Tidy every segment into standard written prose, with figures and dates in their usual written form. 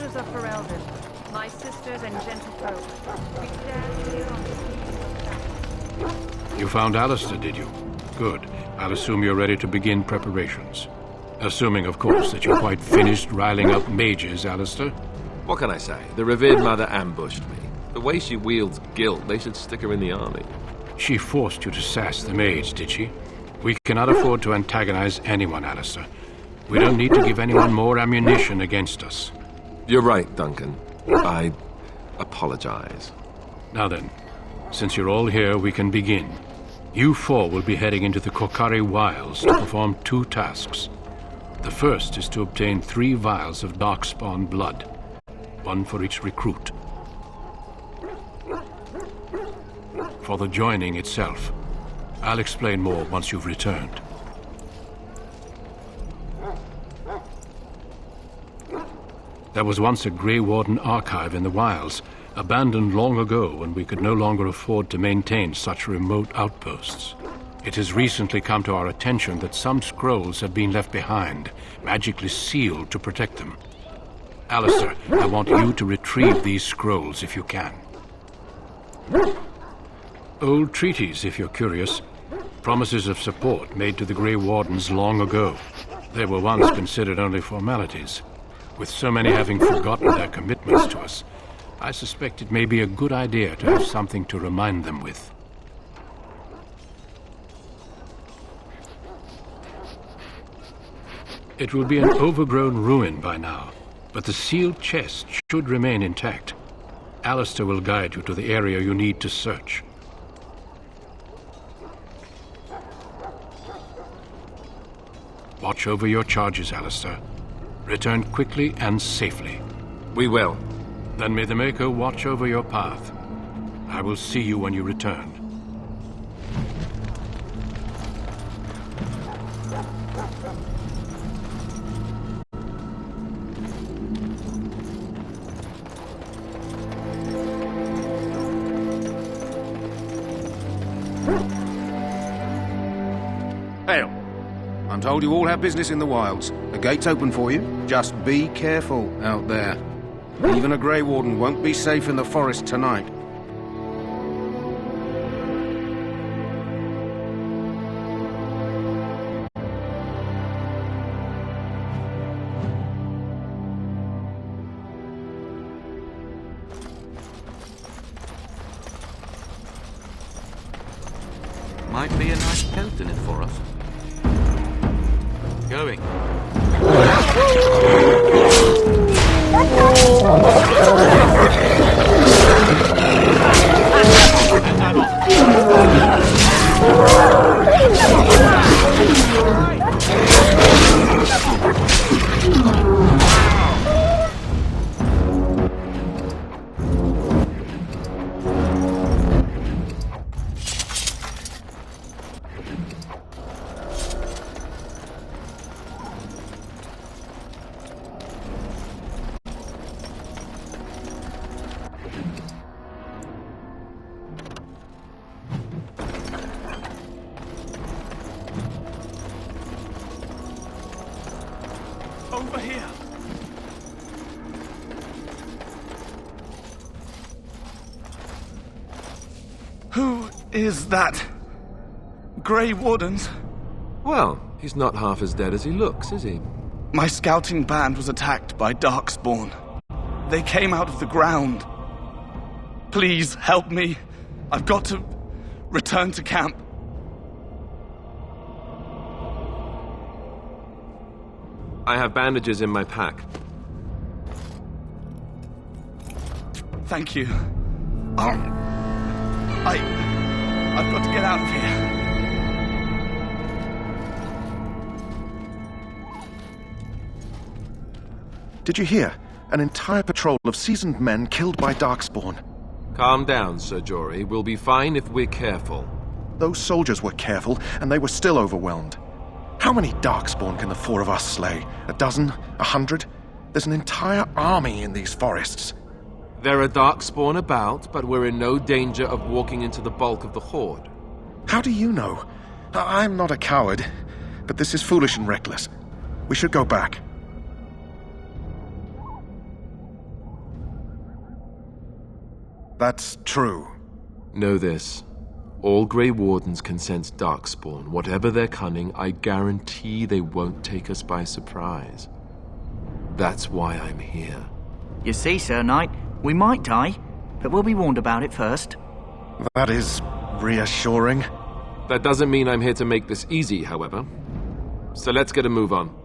soldiers of Ferelden, my sisters and gentlefolk, we stand here on the eve of battle. You found Alistair, did you? Good. I'll assume you're ready to begin preparations. Assuming, of course, that you're quite finished riling up mages, Alistair. What can I say? The revered mother ambushed me. The way she wields guilt, they should stick her in the army. She forced you to sass the mage, did she? We cannot afford to antagonize anyone, Alistair. We don't need to give anyone more ammunition against us. You're right, Duncan. I apologize. Now then, since you're all here, we can begin. You four will be heading into the Korcari Wilds to perform 2 tasks. The first is to obtain 3 vials of Darkspawn blood, 1 for each recruit. For the joining itself, I'll explain more once you've returned. There was once a Grey Warden archive in the wilds, abandoned long ago when we could no longer afford to maintain such remote outposts. It has recently come to our attention that some scrolls have been left behind, magically sealed to protect them. Alistair, I want you to retrieve these scrolls if you can. Old treaties, if you're curious. Promises of support made to the Grey Wardens long ago. They were once considered only formalities. With so many having forgotten their commitments to us, I suspect it may be a good idea to have something to remind them with. It will be an overgrown ruin by now, but the sealed chest should remain intact. Alistair will guide you to the area you need to search. Watch over your charges, Alistair. Return quickly and safely. We will. Then may the Maker watch over your path. I will see you when you return. Hail. I'm told you all have business in the wilds. The gate's open for you. Just be careful out there. Even a Grey Warden won't be safe in the forest tonight. Might be a nice pelt in it for us. Going. Over here. Who is that? Grey Wardens? Well, he's not half as dead as he looks, is he? My scouting band was attacked by Darkspawn. They came out of the ground. Please help me. I've got to return to camp. I have bandages in my pack. Thank you. I've got to get out of here. Did you hear? An entire patrol of seasoned men killed by Darkspawn. Calm down, Sir Jory. We'll be fine if we're careful. Those soldiers were careful, and they were still overwhelmed. How many Darkspawn can the 4 of us slay? 12? 100? There's an entire army in these forests. There are Darkspawn about, but we're in no danger of walking into the bulk of the Horde. How do you know? I'm not a coward, but this is foolish and reckless. We should go back. That's true. Know this. All Grey Wardens can sense Darkspawn. Whatever their cunning, I guarantee they won't take us by surprise. That's why I'm here. You see, Sir Knight, we might die, but we'll be warned about it first. That is reassuring. That doesn't mean I'm here to make this easy, however. So let's get a move on.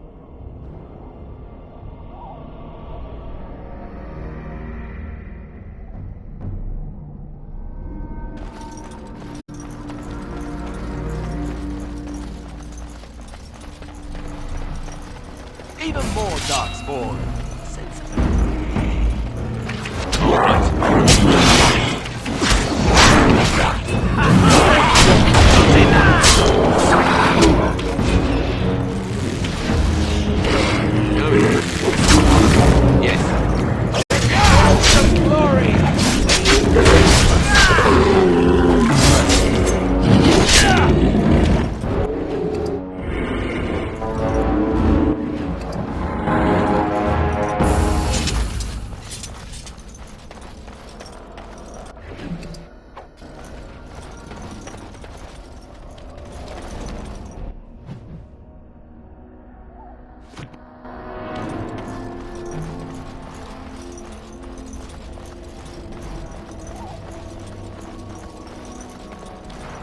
Even more Darkspawn.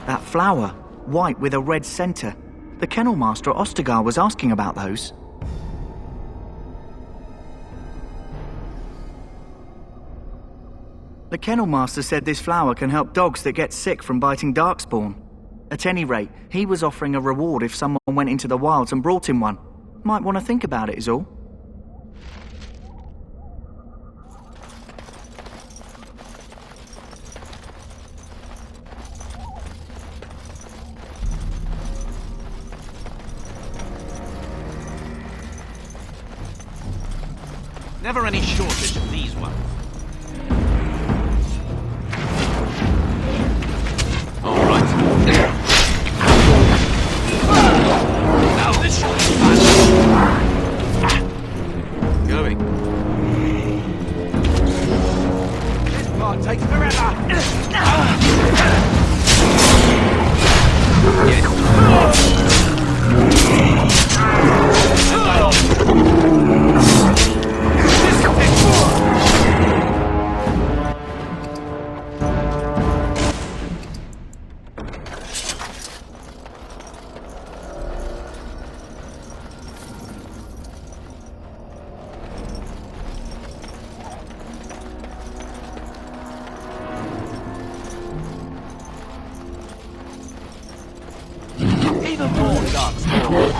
That flower, white with a red centre. The Kennel Master at Ostagar was asking about those. The Kennel Master said this flower can help dogs that get sick from biting Darkspawn. At any rate, he was offering a reward if someone went into the wilds and brought him one. Might want to think about it is all. Never any shortage of these ones. All right. Now this should be fun. Going. This part takes forever. Even more Darkspawn.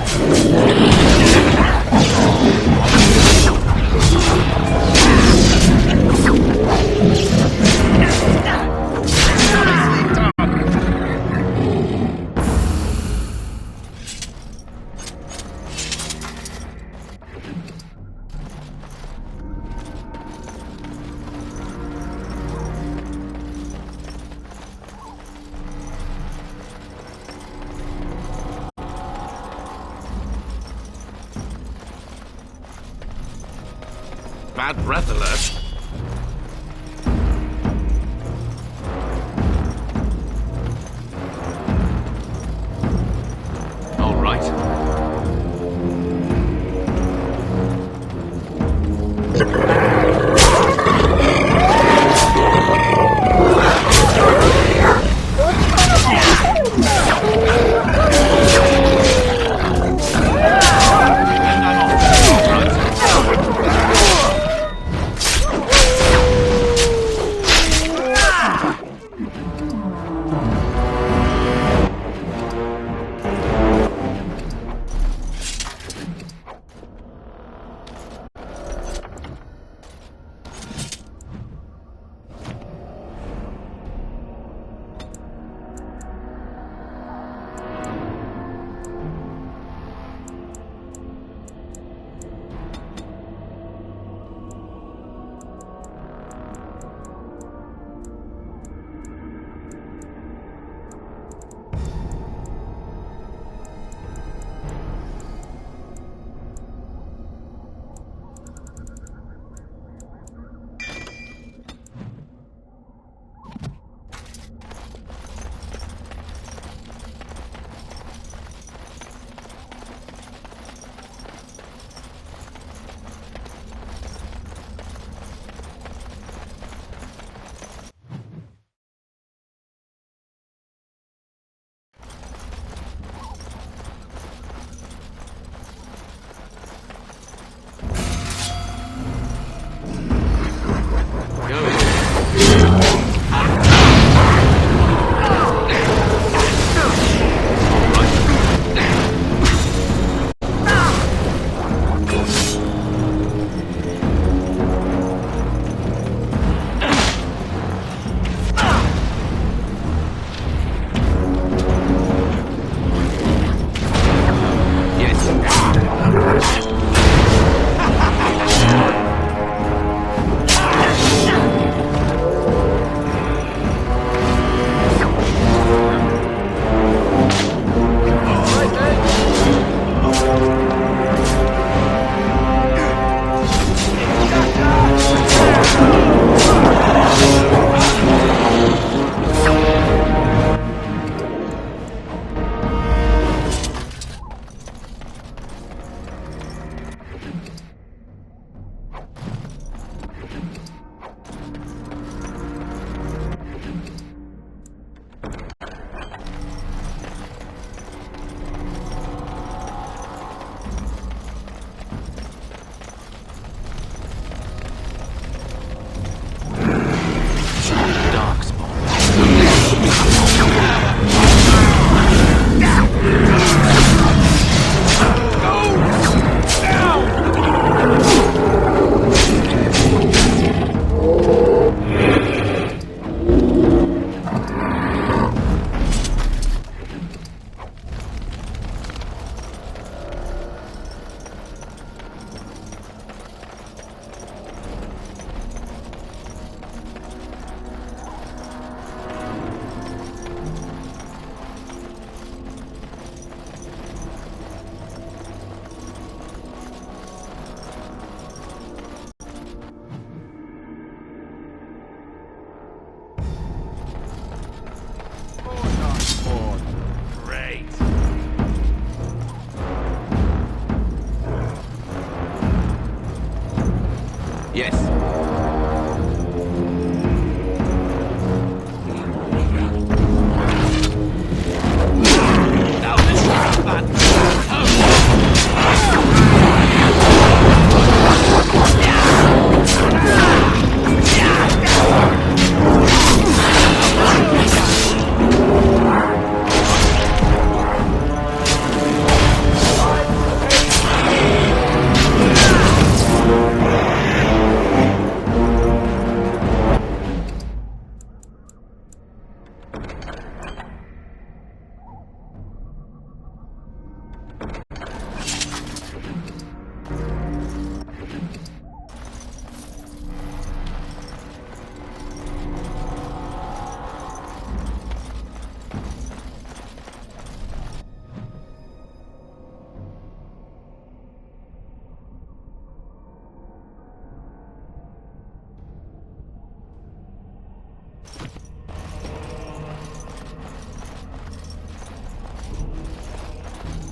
Bad breath alert. All right.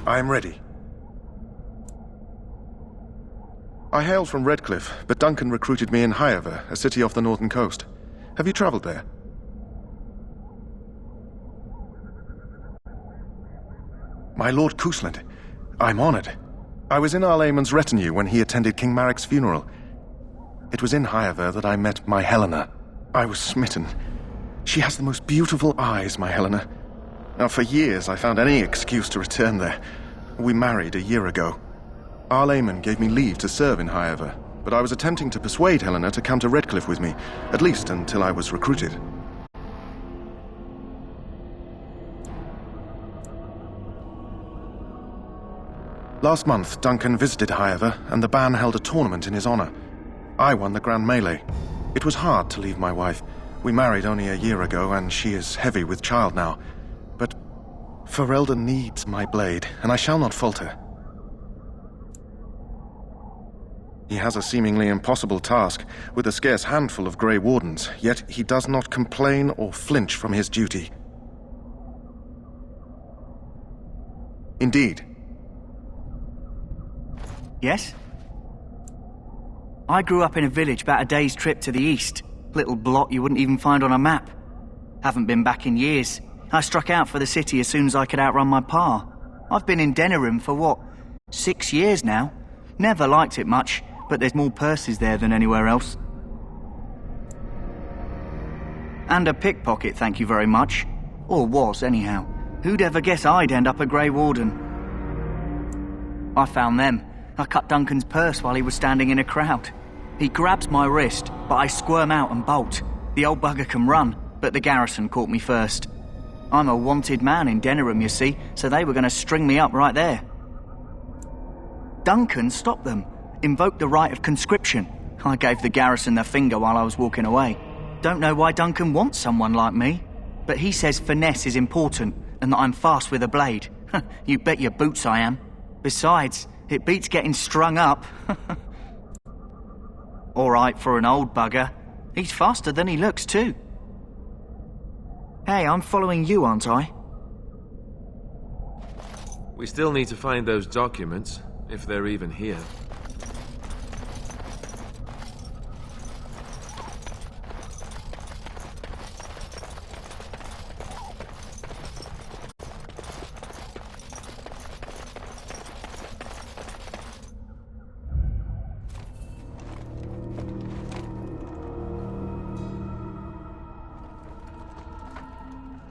I am ready. I hail from Redcliffe, but Duncan recruited me in Highever, a city off the northern coast. Have you travelled there? My Lord Cousland, I'm honoured. I was in Arl Eamon's retinue when he attended King Maric's funeral. It was in Highever that I met my Helena. I was smitten. She has the most beautiful eyes, my Helena. Now, for years I found any excuse to return there. We married a year ago. Arl Eamon gave me leave to serve in Highever, but I was attempting to persuade Helena to come to Redcliffe with me, at least until I was recruited. Last month, Duncan visited Highever, and the band held a tournament in his honour. I won the Grand Melee. It was hard to leave my wife. We married only a year ago, and she is heavy with child now. But Ferelden needs my blade, and I shall not falter. He has a seemingly impossible task, with a scarce handful of Grey Wardens, yet he does not complain or flinch from his duty. Indeed. Yes? I grew up in a village about a day's trip to the east. Little blot you wouldn't even find on a map. Haven't been back in years. I struck out for the city as soon as I could outrun my pa. I've been in Denerim for 6 years now. Never liked it much, but there's more purses there than anywhere else. And a pickpocket, thank you very much. Or was, anyhow. Who'd ever guess I'd end up a Grey Warden? I found them. I cut Duncan's purse while he was standing in a crowd. He grabs my wrist, but I squirm out and bolt. The old bugger can run, but the garrison caught me first. I'm a wanted man in Denerim, you see, so they were going to string me up right there. Duncan stopped them, invoked the right of conscription. I gave the garrison the finger while I was walking away. Don't know why Duncan wants someone like me, but he says finesse is important and that I'm fast with a blade. You bet your boots I am. Besides, it beats getting strung up. All right for an old bugger. He's faster than he looks, too. Hey, I'm following you, aren't I? We still need to find those documents, if they're even here.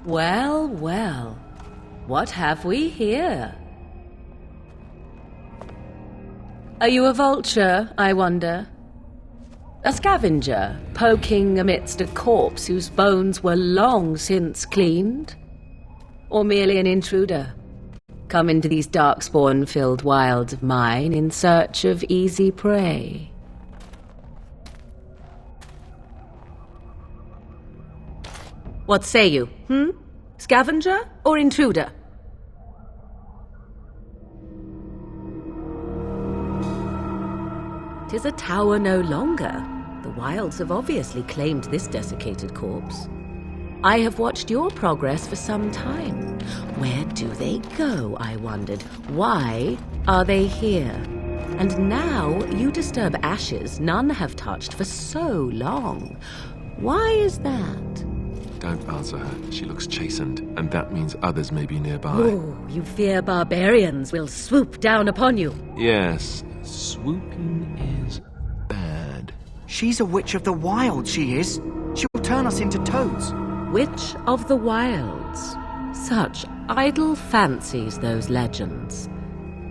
Well, well. What have we here? Are you a vulture, I wonder? A scavenger, poking amidst a corpse whose bones were long since cleaned? Or merely an intruder, come into these darkspawn-filled wilds of mine in search of easy prey? What say you, Scavenger or intruder? "'Tis a tower no longer. The wilds have obviously claimed this desiccated corpse. I have watched your progress for some time. Where do they go, I wondered? Why are they here? And now you disturb ashes none have touched for so long. Why is that?" Don't answer her. She looks chastened, and that means others may be nearby. Oh, you fear barbarians will swoop down upon you. Yes, swooping is bad. She's a witch of the wild, she is. She'll turn us into toads. Witch of the wilds. Such idle fancies, those legends.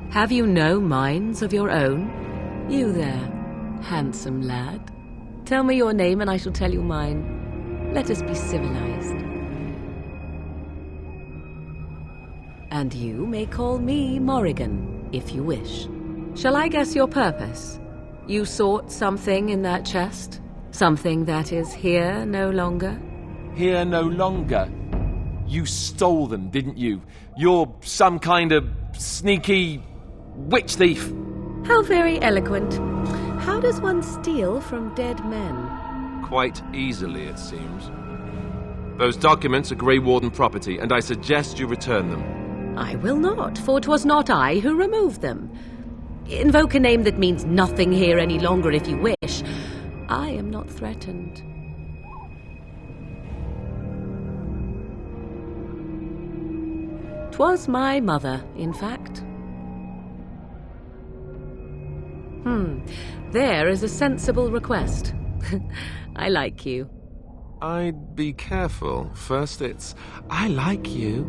Have you no minds of your own? You there, handsome lad. Tell me your name and I shall tell you mine. Let us be civilized. And you may call me Morrigan, if you wish. Shall I guess your purpose? You sought something in that chest? Something that is here no longer? Here no longer? You stole them, didn't you? You're some kind of sneaky witch thief. How very eloquent. How does one steal from dead men? Quite easily, it seems. Those documents are Grey Warden property, and I suggest you return them. I will not, for 'twas not I who removed them. Invoke a name that means nothing here any longer if you wish. I am not threatened. 'Twas my mother, in fact. There is a sensible request. I like you. I'd be careful. First it's, I like you,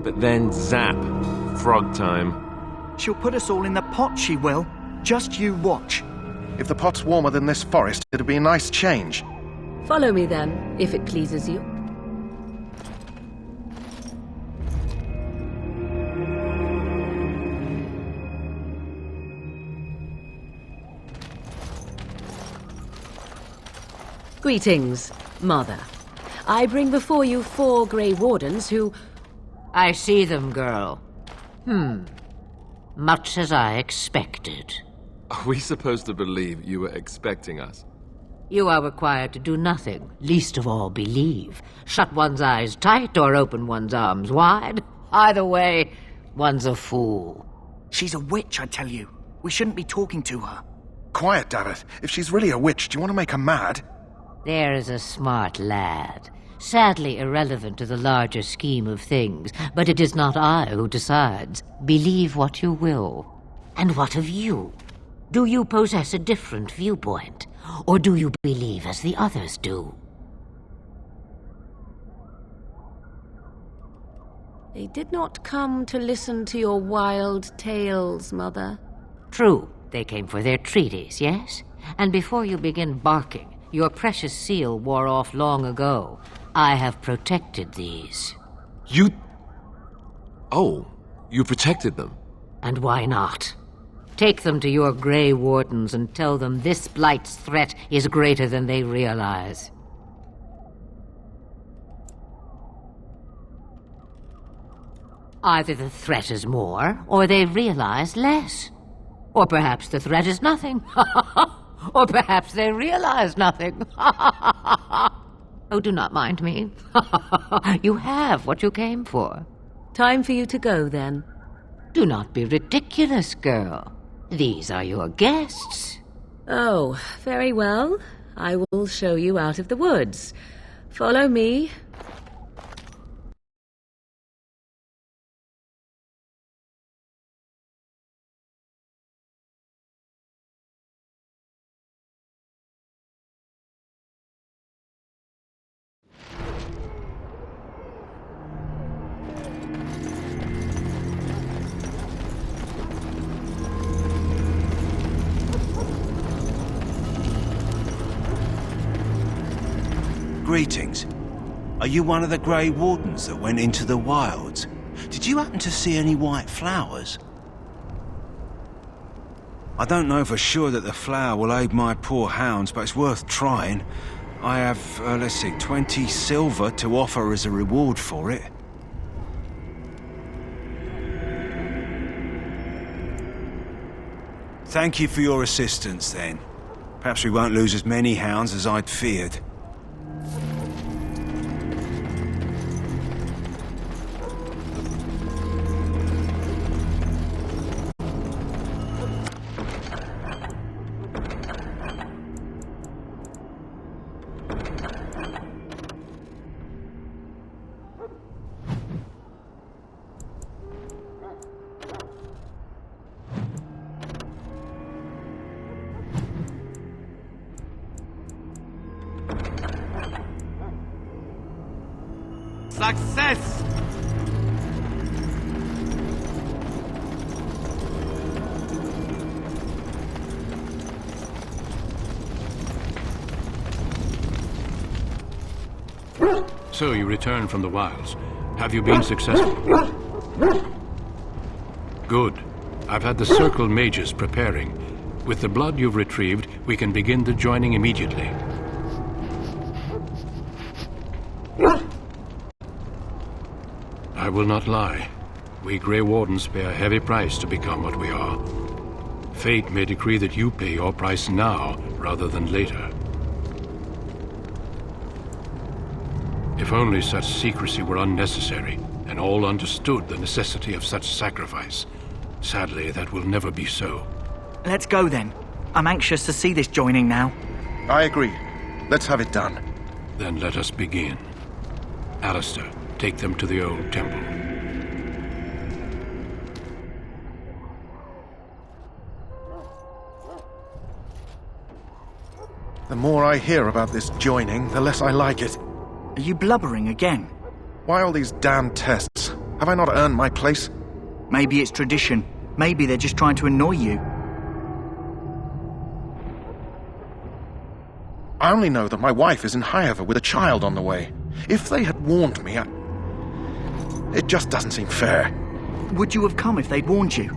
but then zap. Frog time. She'll put us all in the pot, she will. Just you watch. If the pot's warmer than this forest, it'd be a nice change. Follow me then, if it pleases you. Greetings, Mother. I bring before you 4 Grey Wardens who... I see them, girl. Much as I expected. Are we supposed to believe you were expecting us? You are required to do nothing, least of all believe. Shut one's eyes tight or open one's arms wide. Either way, one's a fool. She's a witch, I tell you. We shouldn't be talking to her. Quiet, Dareth. If she's really a witch, do you want to make her mad? There is a smart lad. Sadly irrelevant to the larger scheme of things, but it is not I who decides. Believe what you will. And what of you? Do you possess a different viewpoint? Or do you believe as the others do? They did not come to listen to your wild tales, Mother. True, they came for their treaties, yes? And before you begin barking, your precious seal wore off long ago. I have protected these. You... Oh, you protected them. And why not? Take them to your Grey Wardens and tell them this Blight's threat is greater than they realize. Either the threat is more, or they realize less. Or perhaps the threat is nothing. Or perhaps they realize nothing. Oh, do not mind me. You have what you came for. Time for you to go, then. Do not be ridiculous, girl. These are your guests. Oh, very well. I will show you out of the woods. Follow me. Greetings. Are you one of the Grey Wardens that went into the wilds? Did you happen to see any white flowers? I don't know for sure that the flower will aid my poor hounds, but it's worth trying. I have, let's see, 20 silver to offer as a reward for it. Thank you for your assistance, then. Perhaps we won't lose as many hounds as I'd feared. Success! So you return from the wilds. Have you been successful? Good. I've had the Circle mages preparing. With the blood you've retrieved, we can begin the joining immediately. I will not lie. We Grey Wardens pay a heavy price to become what we are. Fate may decree that you pay your price now rather than later. If only such secrecy were unnecessary and all understood the necessity of such sacrifice. Sadly, that will never be so. Let's go then. I'm anxious to see this joining now. I agree. Let's have it done. Then let us begin. Alistair, take them to the old temple. The more I hear about this joining, the less I like it. Are you blubbering again? Why all these damn tests? Have I not earned my place? Maybe it's tradition. Maybe they're just trying to annoy you. I only know that my wife is in Highever with a child on the way. If they had warned me, it just doesn't seem fair. Would you have come if they'd warned you?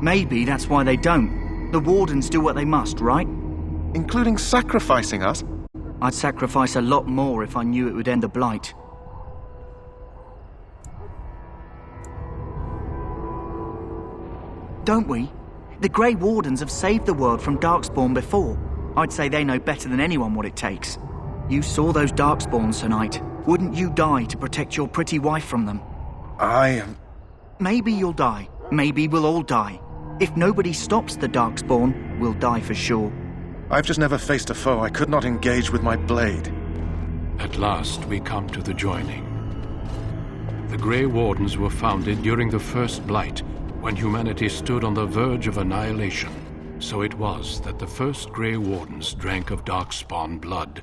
Maybe that's why they don't. The Wardens do what they must, right? Including sacrificing us? I'd sacrifice a lot more if I knew it would end the Blight. Don't we? The Grey Wardens have saved the world from Darkspawn before. I'd say they know better than anyone what it takes. You saw those Darkspawns tonight. Wouldn't you die to protect your pretty wife from them? Maybe you'll die. Maybe we'll all die. If nobody stops the Darkspawn, we'll die for sure. I've just never faced a foe I could not engage with my blade. At last, we come to the joining. The Grey Wardens were founded during the First Blight, when humanity stood on the verge of annihilation. So it was that the first Grey Wardens drank of Darkspawn blood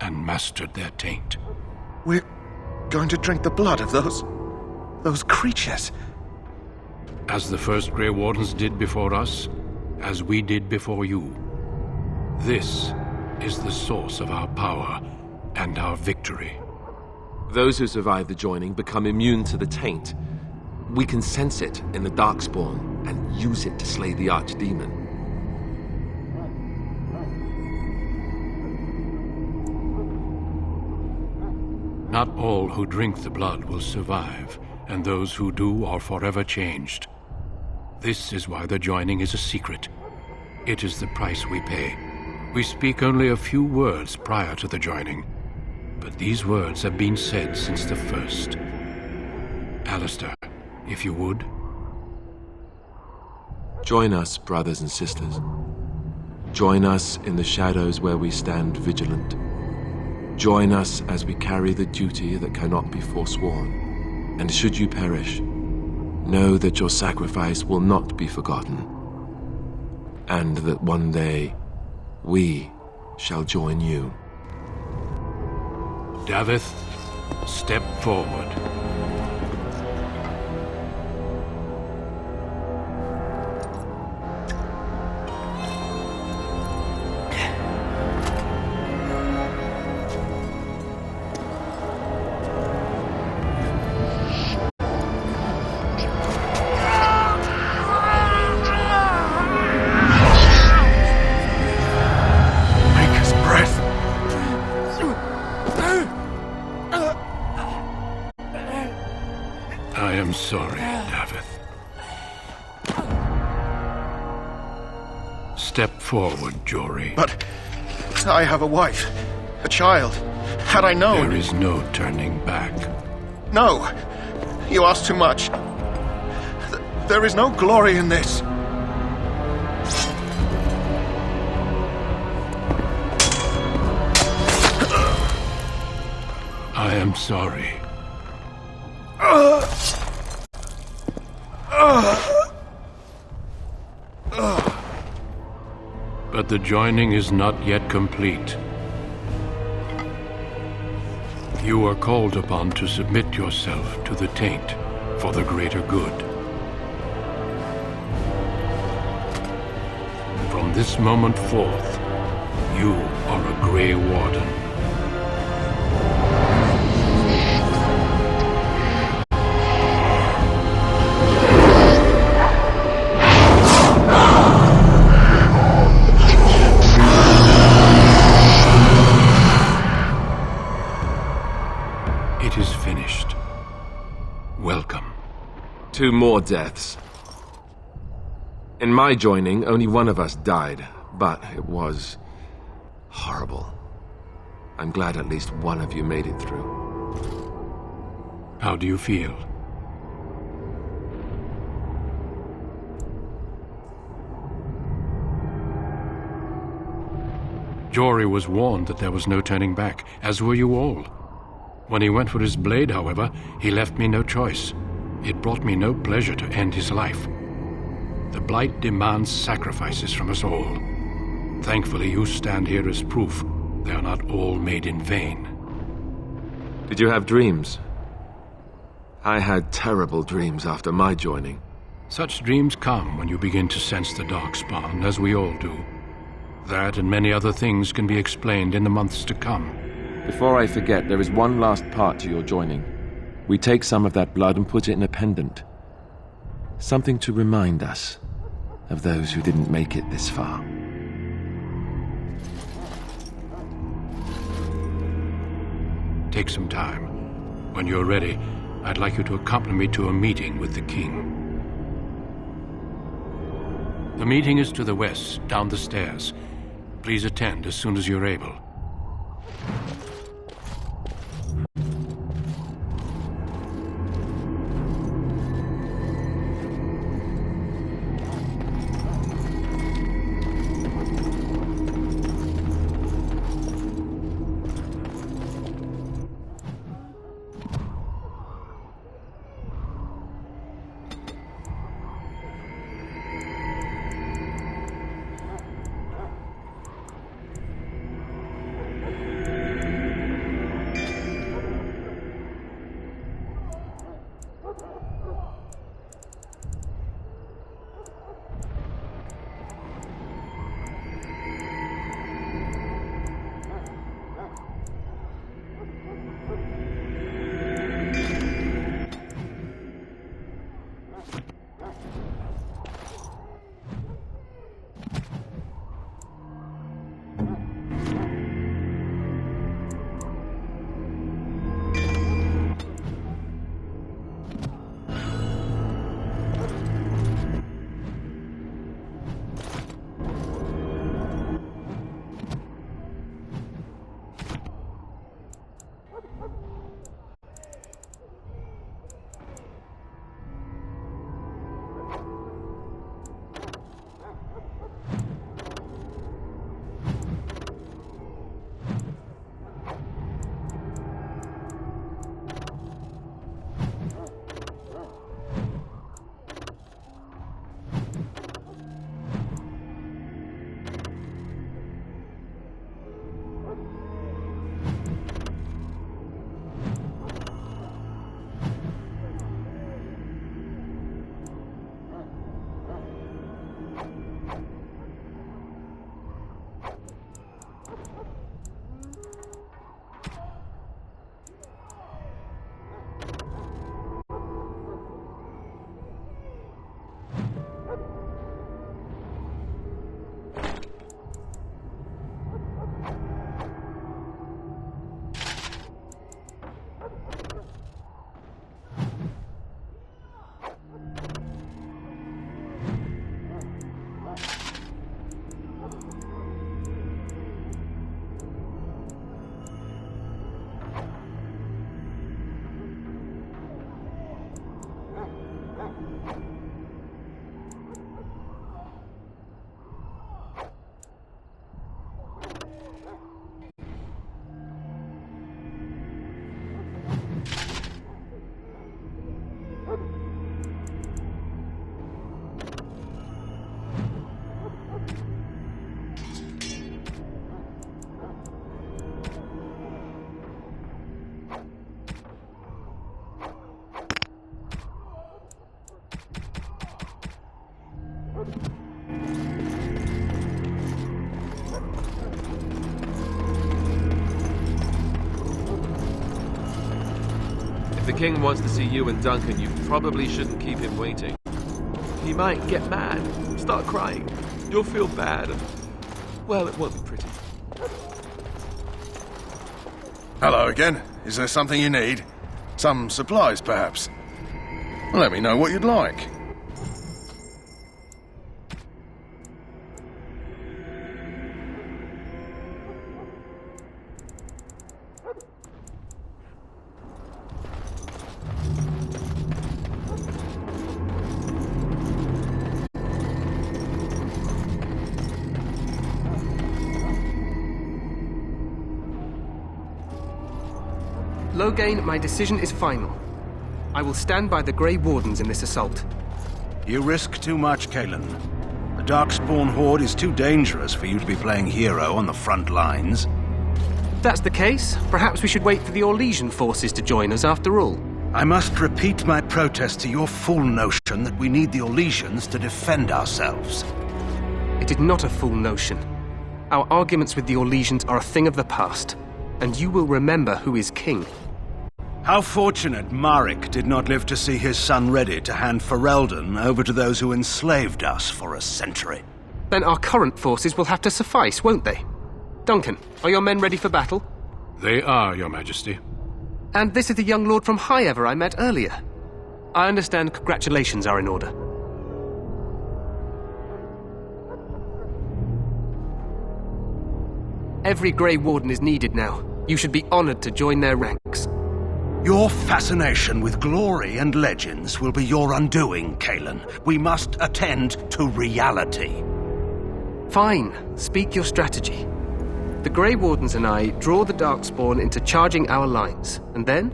and mastered their taint. We're going to drink the blood of those creatures? As the first Grey Wardens did before us, as we did before you. This is the source of our power and our victory. Those who survive the joining become immune to the taint. We can sense it in the Darkspawn and use it to slay the Archdemon. Not all who drink the blood will survive, and those who do are forever changed. This is why the joining is a secret. It is the price we pay. We speak only a few words prior to the joining, but these words have been said since the first. Alistair, if you would. Join us, brothers and sisters. Join us in the shadows where we stand vigilant. Join us as we carry the duty that cannot be forsworn. And should you perish, know that your sacrifice will not be forgotten, and that one day we shall join you. Davith, step forward. I am sorry, Davith. Step forward, Jory. But I have a wife, a child. Had I known... There is no turning back. No! You ask too much. There is no glory in this. I am sorry. But the joining is not yet complete. You are called upon to submit yourself to the taint for the greater good. From this moment forth, you are a Grey Warden. It is finished. Welcome. 2 more deaths. In my joining, only one of us died, but it was horrible. I'm glad at least one of you made it through. How do you feel? Jory was warned that there was no turning back, as were you all. When he went for his blade, however, he left me no choice. It brought me no pleasure to end his life. The Blight demands sacrifices from us all. Thankfully, you stand here as proof they are not all made in vain. Did you have dreams? I had terrible dreams after my joining. Such dreams come when you begin to sense the Darkspawn, as we all do. That and many other things can be explained in the months to come. Before I forget, there is one last part to your joining. We take some of that blood and put it in a pendant. Something to remind us of those who didn't make it this far. Take some time. When you're ready, I'd like you to accompany me to a meeting with the king. The meeting is to the west, down the stairs. Please attend as soon as you're able. If the king wants to see you and Duncan, you probably shouldn't keep him waiting. He might get mad, start crying. You'll feel bad, and, well, it won't be pretty. Hello again. Is there something you need? Some supplies, perhaps? Let me know what you'd like. Loghain, my decision is final. I will stand by the Grey Wardens in this assault. You risk too much, Cailan. The Darkspawn Horde is too dangerous for you to be playing hero on the front lines. If that's the case, perhaps we should wait for the Orlesian forces to join us after all. I must repeat my protest to your fool notion that we need the Orlesians to defend ourselves. It is not a fool notion. Our arguments with the Orlesians are a thing of the past, and you will remember who is king. How fortunate Marek did not live to see his son ready to hand Ferelden over to those who enslaved us for a century. Then our current forces will have to suffice, won't they? Duncan, are your men ready for battle? They are, Your Majesty. And this is the young lord from Highever I met earlier. I understand congratulations are in order. Every Grey Warden is needed now. You should be honored to join their ranks. Your fascination with glory and legends will be your undoing, Cailan. We must attend to reality. Fine. Speak your strategy. The Grey Wardens and I draw the Darkspawn into charging our lines, and then?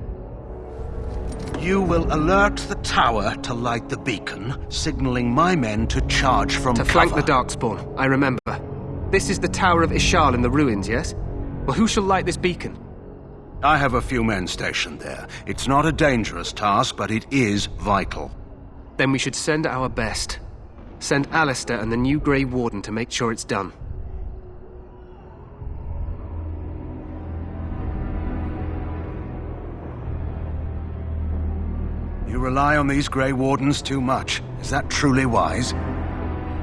You will alert the tower to light the beacon, signaling my men to charge from cover. To flank the Darkspawn, I remember. This is the Tower of Ishal in the ruins, yes? Well, who shall light this beacon? I have a few men stationed there. It's not a dangerous task, but it is vital. Then we should send our best. Send Alistair and the new Grey Warden to make sure it's done. You rely on these Grey Wardens too much. Is that truly wise?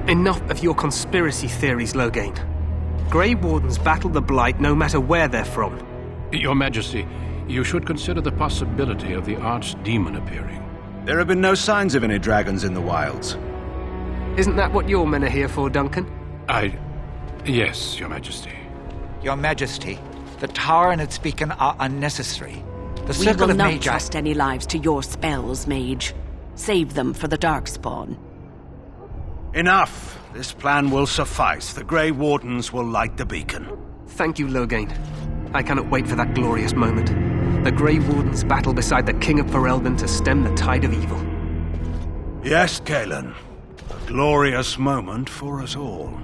Enough of your conspiracy theories, Loghain. Grey Wardens battle the Blight no matter where they're from. Your Majesty, you should consider the possibility of the Archdemon appearing. There have been no signs of any dragons in the wilds. Isn't that what your men are here for, Duncan? Yes, Your Majesty. Your Majesty, the tower and its beacon are unnecessary. The We Circle will of not Magi... trust any lives to your spells, Mage. Save them for the Darkspawn. Enough! This plan will suffice. The Grey Wardens will light the beacon. Thank you, Loghain. I cannot wait for that glorious moment. The Grey Wardens battle beside the King of Ferelden to stem the tide of evil. Yes, Cailan. A glorious moment for us all.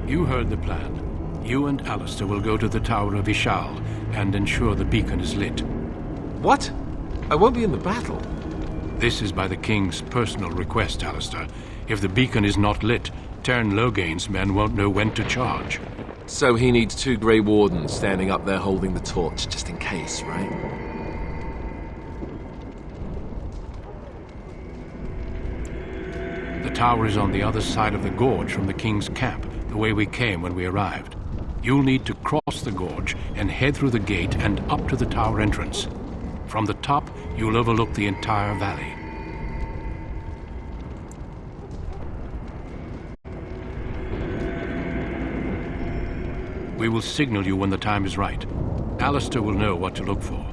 You heard the plan. You and Alistair will go to the Tower of Ishal and ensure the beacon is lit. What? I won't be in the battle. This is by the King's personal request, Alistair. If the beacon is not lit, Tern Loghain's men won't know when to charge. So he needs 2 Grey Wardens standing up there holding the torch, just in case, right? The tower is on the other side of the gorge from the King's camp, the way we came when we arrived. You'll need to cross the gorge and head through the gate and up to the tower entrance. From the top, you'll overlook the entire valley. We will signal you when the time is right. Alistair will know what to look for.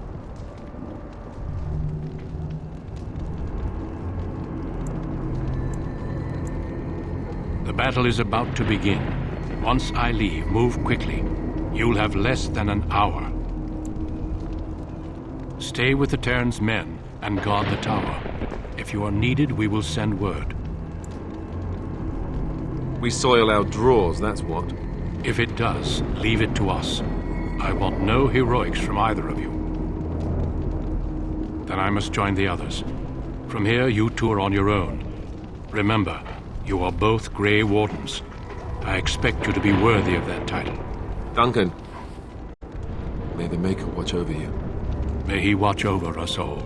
The battle is about to begin. Once I leave, move quickly. You'll have less than an hour. Stay with the Terran's men and guard the tower. If you are needed, we will send word. We soil our drawers, that's what. If it does, leave it to us. I want no heroics from either of you. Then I must join the others. From here, you two are on your own. Remember, you are both Grey Wardens. I expect you to be worthy of that title. Duncan, may the Maker watch over you. May he watch over us all.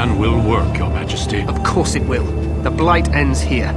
plan will work, Your Majesty. Of course it will. The Blight ends here.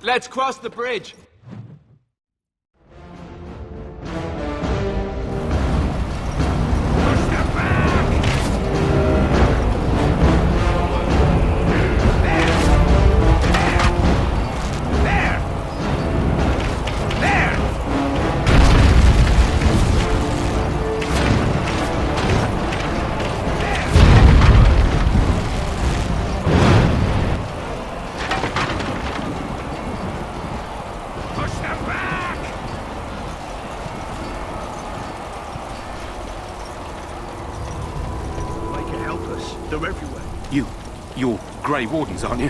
Let's cross the bridge. They're everywhere. You're Grey Wardens, aren't you?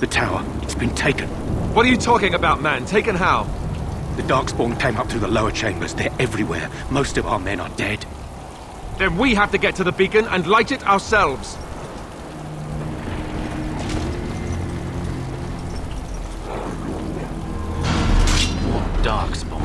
The tower, it's been taken. What are you talking about, man? Taken how? The Darkspawn came up through the lower chambers. They're everywhere. Most of our men are dead. Then we have to get to the beacon and light it ourselves. Darkspawn.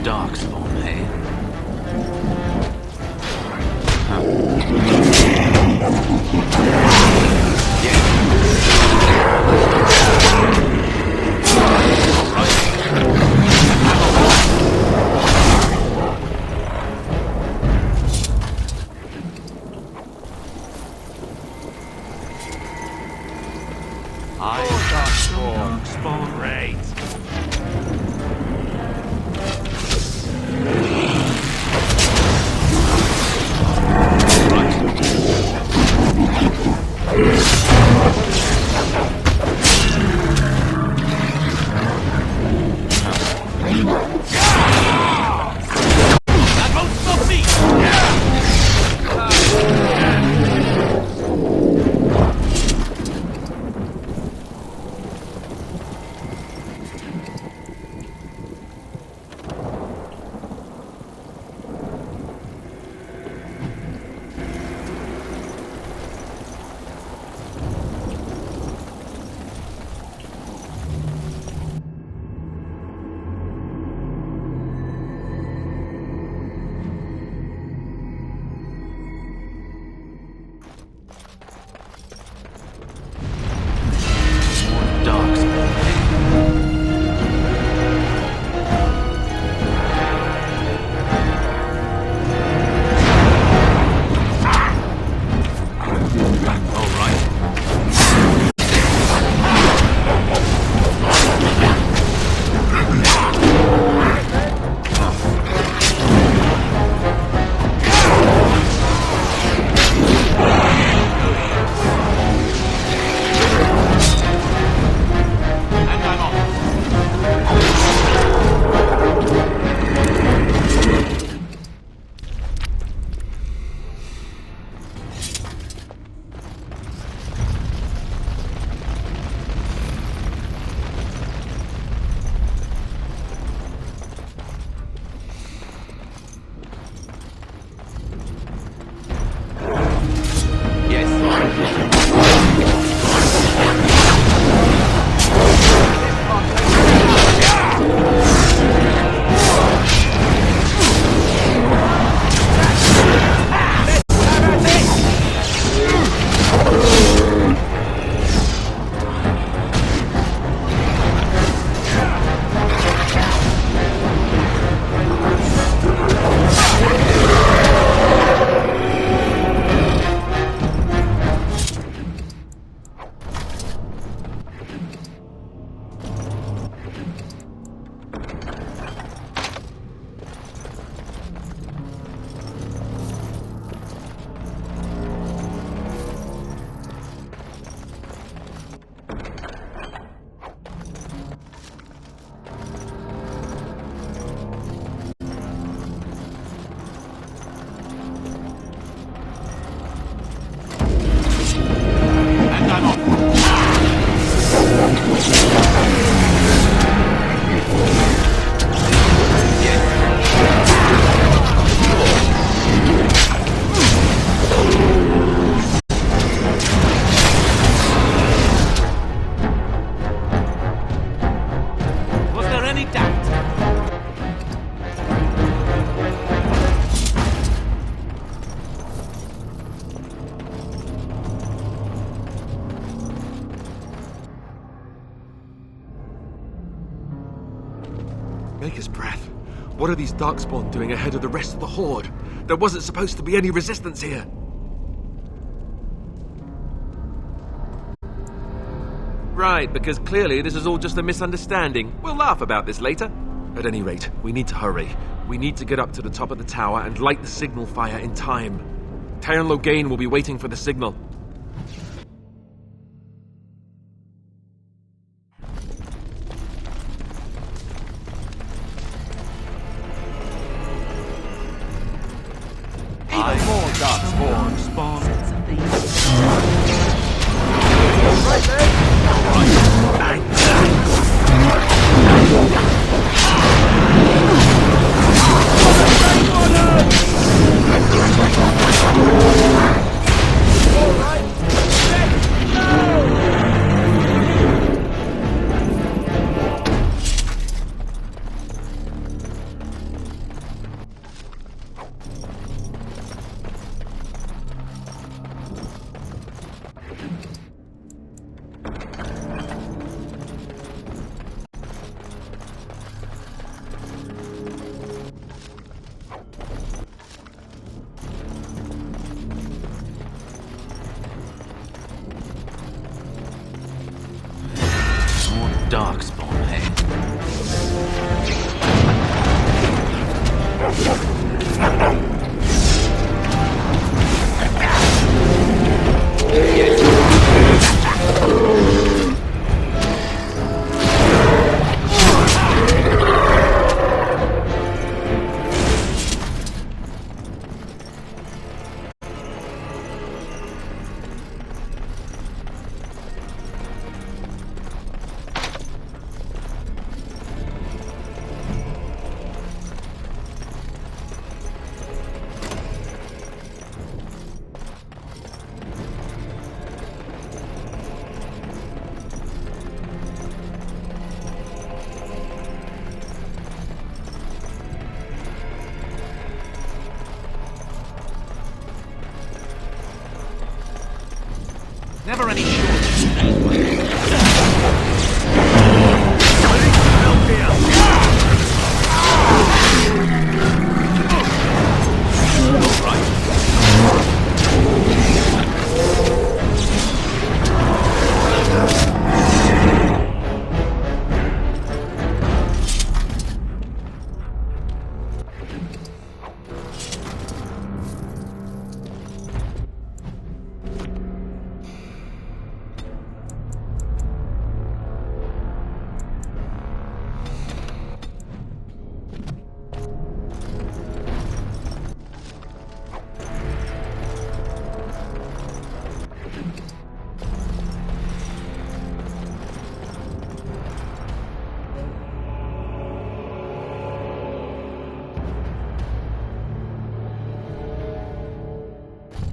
Darkspawn, eh? Darkspawn. Great. Maker's breath. What are these Darkspawn doing ahead of the rest of the Horde? There wasn't supposed to be any resistance here. Right, because clearly this is all just a misunderstanding. We'll laugh about this later. At any rate, we need to hurry. We need to get up to the top of the tower and light the signal fire in time. Taron Loghain will be waiting for the signal. Even more Darkspawn. Right there. Darkspawn, eh? Yes. Never any short.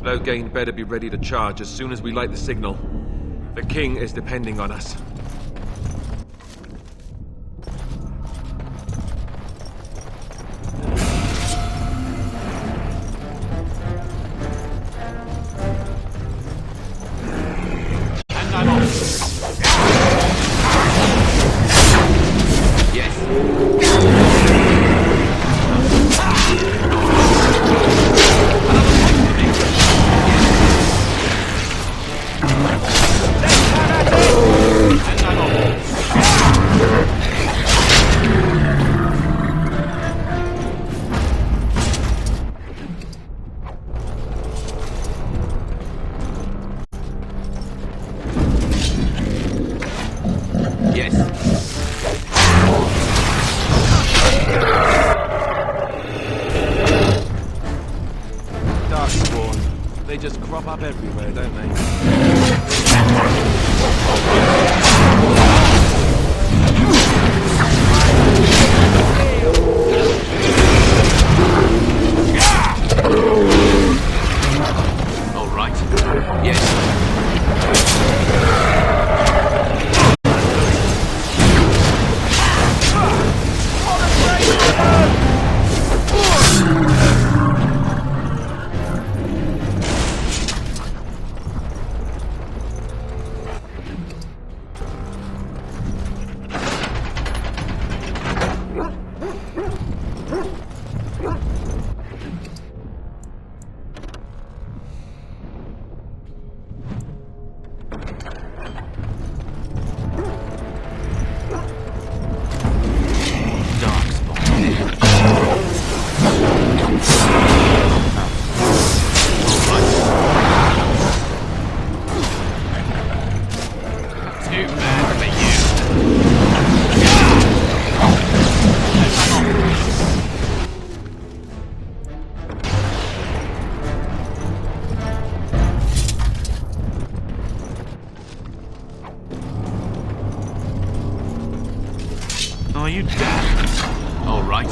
Loghain better be ready to charge as soon as we light the signal. The king is depending on us. Darkspawn. They just crop up everywhere, don't they? All right. Yes. Are you dead? All right.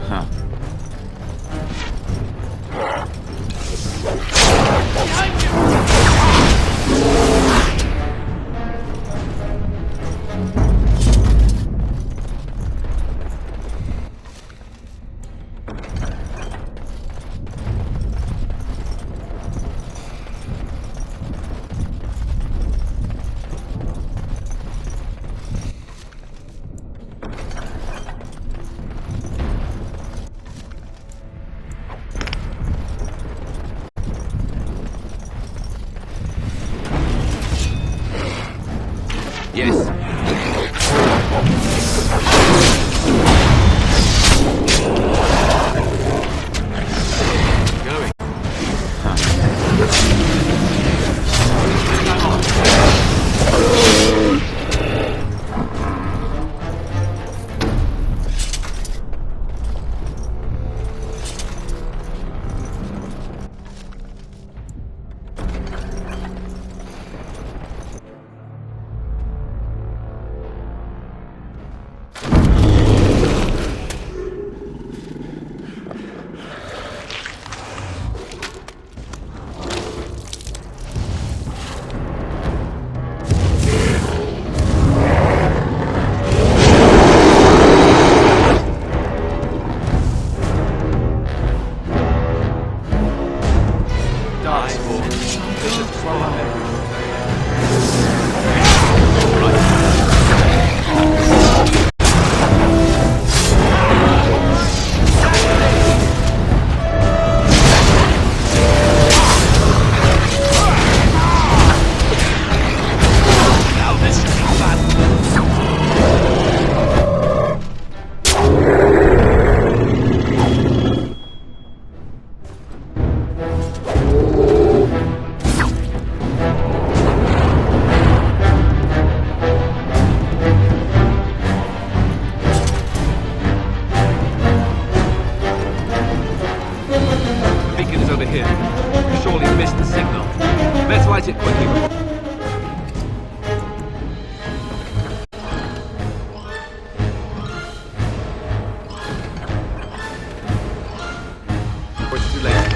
Huh. Yes. Going. Darkspawn. Vicious slow ahead. Now this should be fun. The beacon is over here. You surely missed the signal. Let's light it quickly. Before it's too late.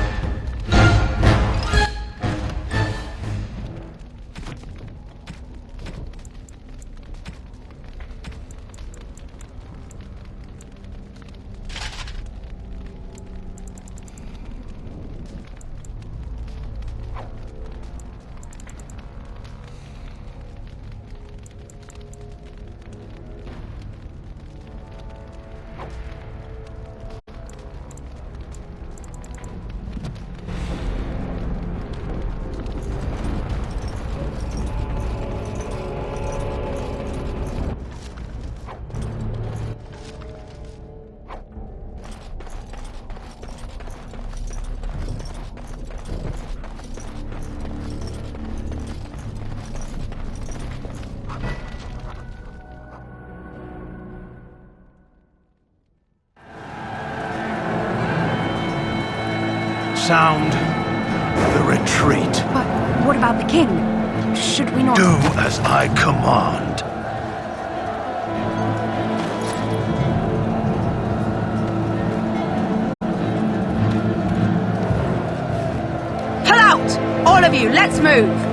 Sound the retreat. But what about the king? Should we not... Do as I command. Pull out! All of you, let's move!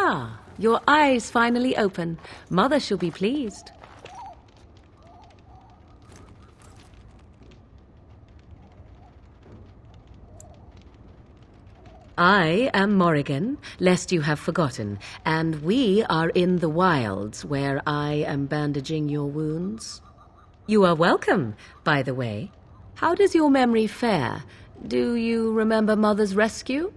Ah, your eyes finally open. Mother shall be pleased. I am Morrigan, lest you have forgotten, and we are in the wilds where I am bandaging your wounds. You are welcome, by the way. How does your memory fare? Do you remember Mother's rescue?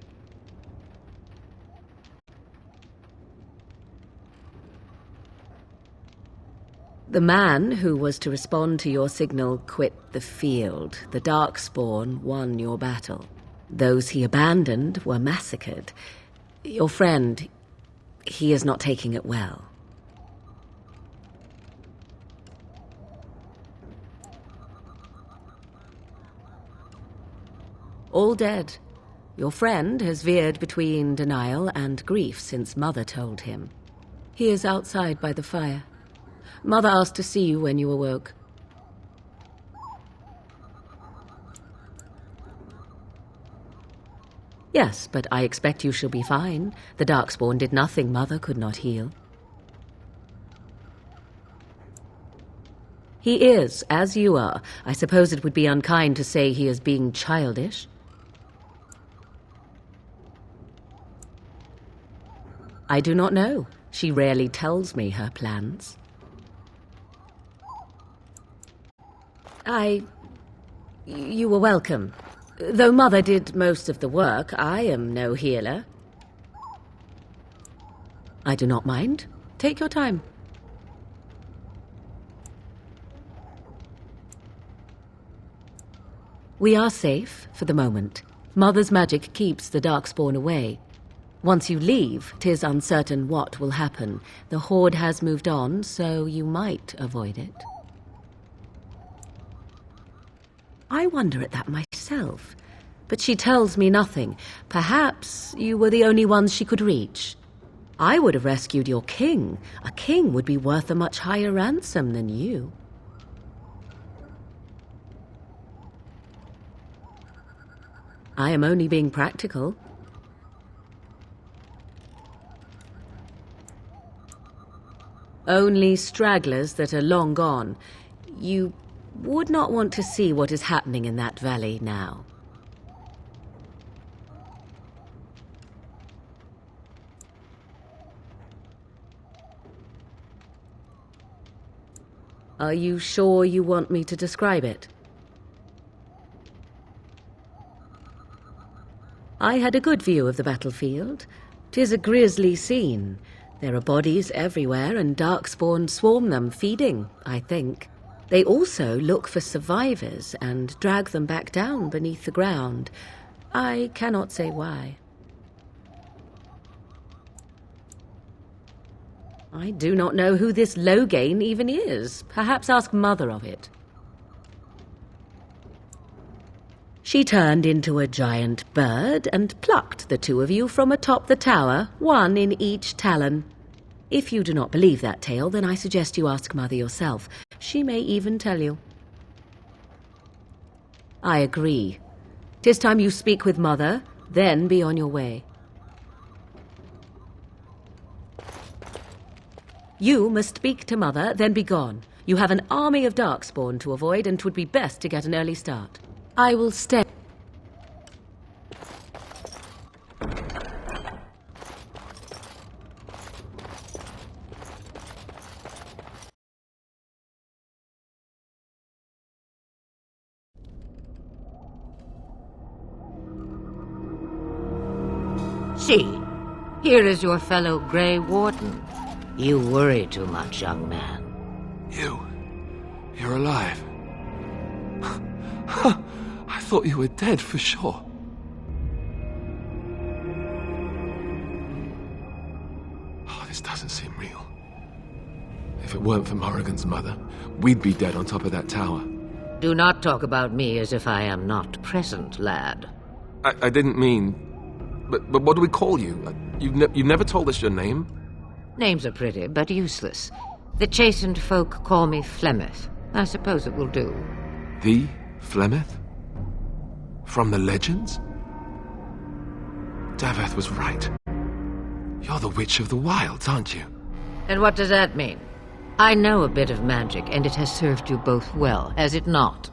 The man who was to respond to your signal quit the field. The Darkspawn won your battle. Those he abandoned were massacred. Your friend, he is not taking it well. All dead. Your friend has veered between denial and grief since Mother told him. He is outside by the fire. Mother asked to see you when you awoke. Yes, but I expect you shall be fine. The Darkspawn did nothing Mother could not heal. He is, as you are. I suppose it would be unkind to say he is being childish. I do not know. She rarely tells me her plans. You were welcome. Though Mother did most of the work, I am no healer. I do not mind. Take your time. We are safe for the moment. Mother's magic keeps the Darkspawn away. Once you leave, 'tis uncertain what will happen. The Horde has moved on, so you might avoid it. I wonder at that myself, but she tells me nothing. Perhaps you were the only ones she could reach. I would have rescued your king. A king would be worth a much higher ransom than you. I am only being practical. Only stragglers that are long gone. You would not want to see what is happening in that valley now. Are you sure you want me to describe it? I had a good view of the battlefield. 'Tis a grisly scene. There are bodies everywhere, and Darkspawn swarm them, feeding, I think. They also look for survivors and drag them back down beneath the ground. I cannot say why. I do not know who this Loghain even is. Perhaps ask Mother of it. She turned into a giant bird and plucked the two of you from atop the tower, one in each talon. If you do not believe that tale, then I suggest you ask Mother yourself. She may even tell you. I agree. 'Tis time you speak with Mother, then be on your way. You must speak to Mother, then be gone. You have an army of Darkspawn to avoid, and 'twould be best to get an early start. I will stay. See, here is your fellow Grey Warden. You worry too much, young man. You're alive. I thought you were dead for sure. Oh, this doesn't seem real. If it weren't for Morrigan's mother, we'd be dead on top of that tower. Do not talk about me as if I am not present, lad. I didn't mean... But what do we call you? You've never told us your name? Names are pretty, but useless. The chastened folk call me Flemeth. I suppose it will do. The Flemeth? From the legends? Daveth was right. You're the Witch of the Wilds, aren't you? And what does that mean? I know a bit of magic, and it has served you both well, has it not?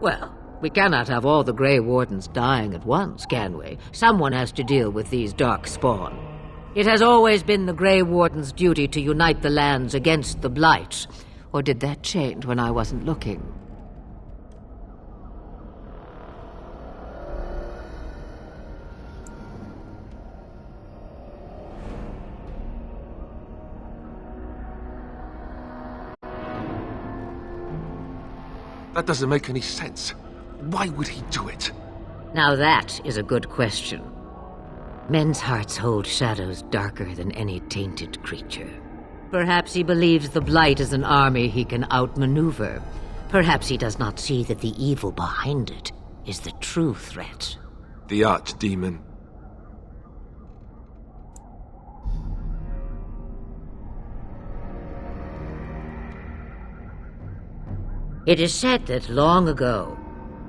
Well, we cannot have all the Grey Wardens dying at once, can we? Someone has to deal with these darkspawn. It has always been the Grey Warden's duty to unite the lands against the Blight. Or did that change when I wasn't looking? That doesn't make any sense. Why would he do it? Now that is a good question. Men's hearts hold shadows darker than any tainted creature. Perhaps he believes the Blight is an army he can outmaneuver. Perhaps he does not see that the evil behind it is the true threat. The Archdemon. It is said that long ago,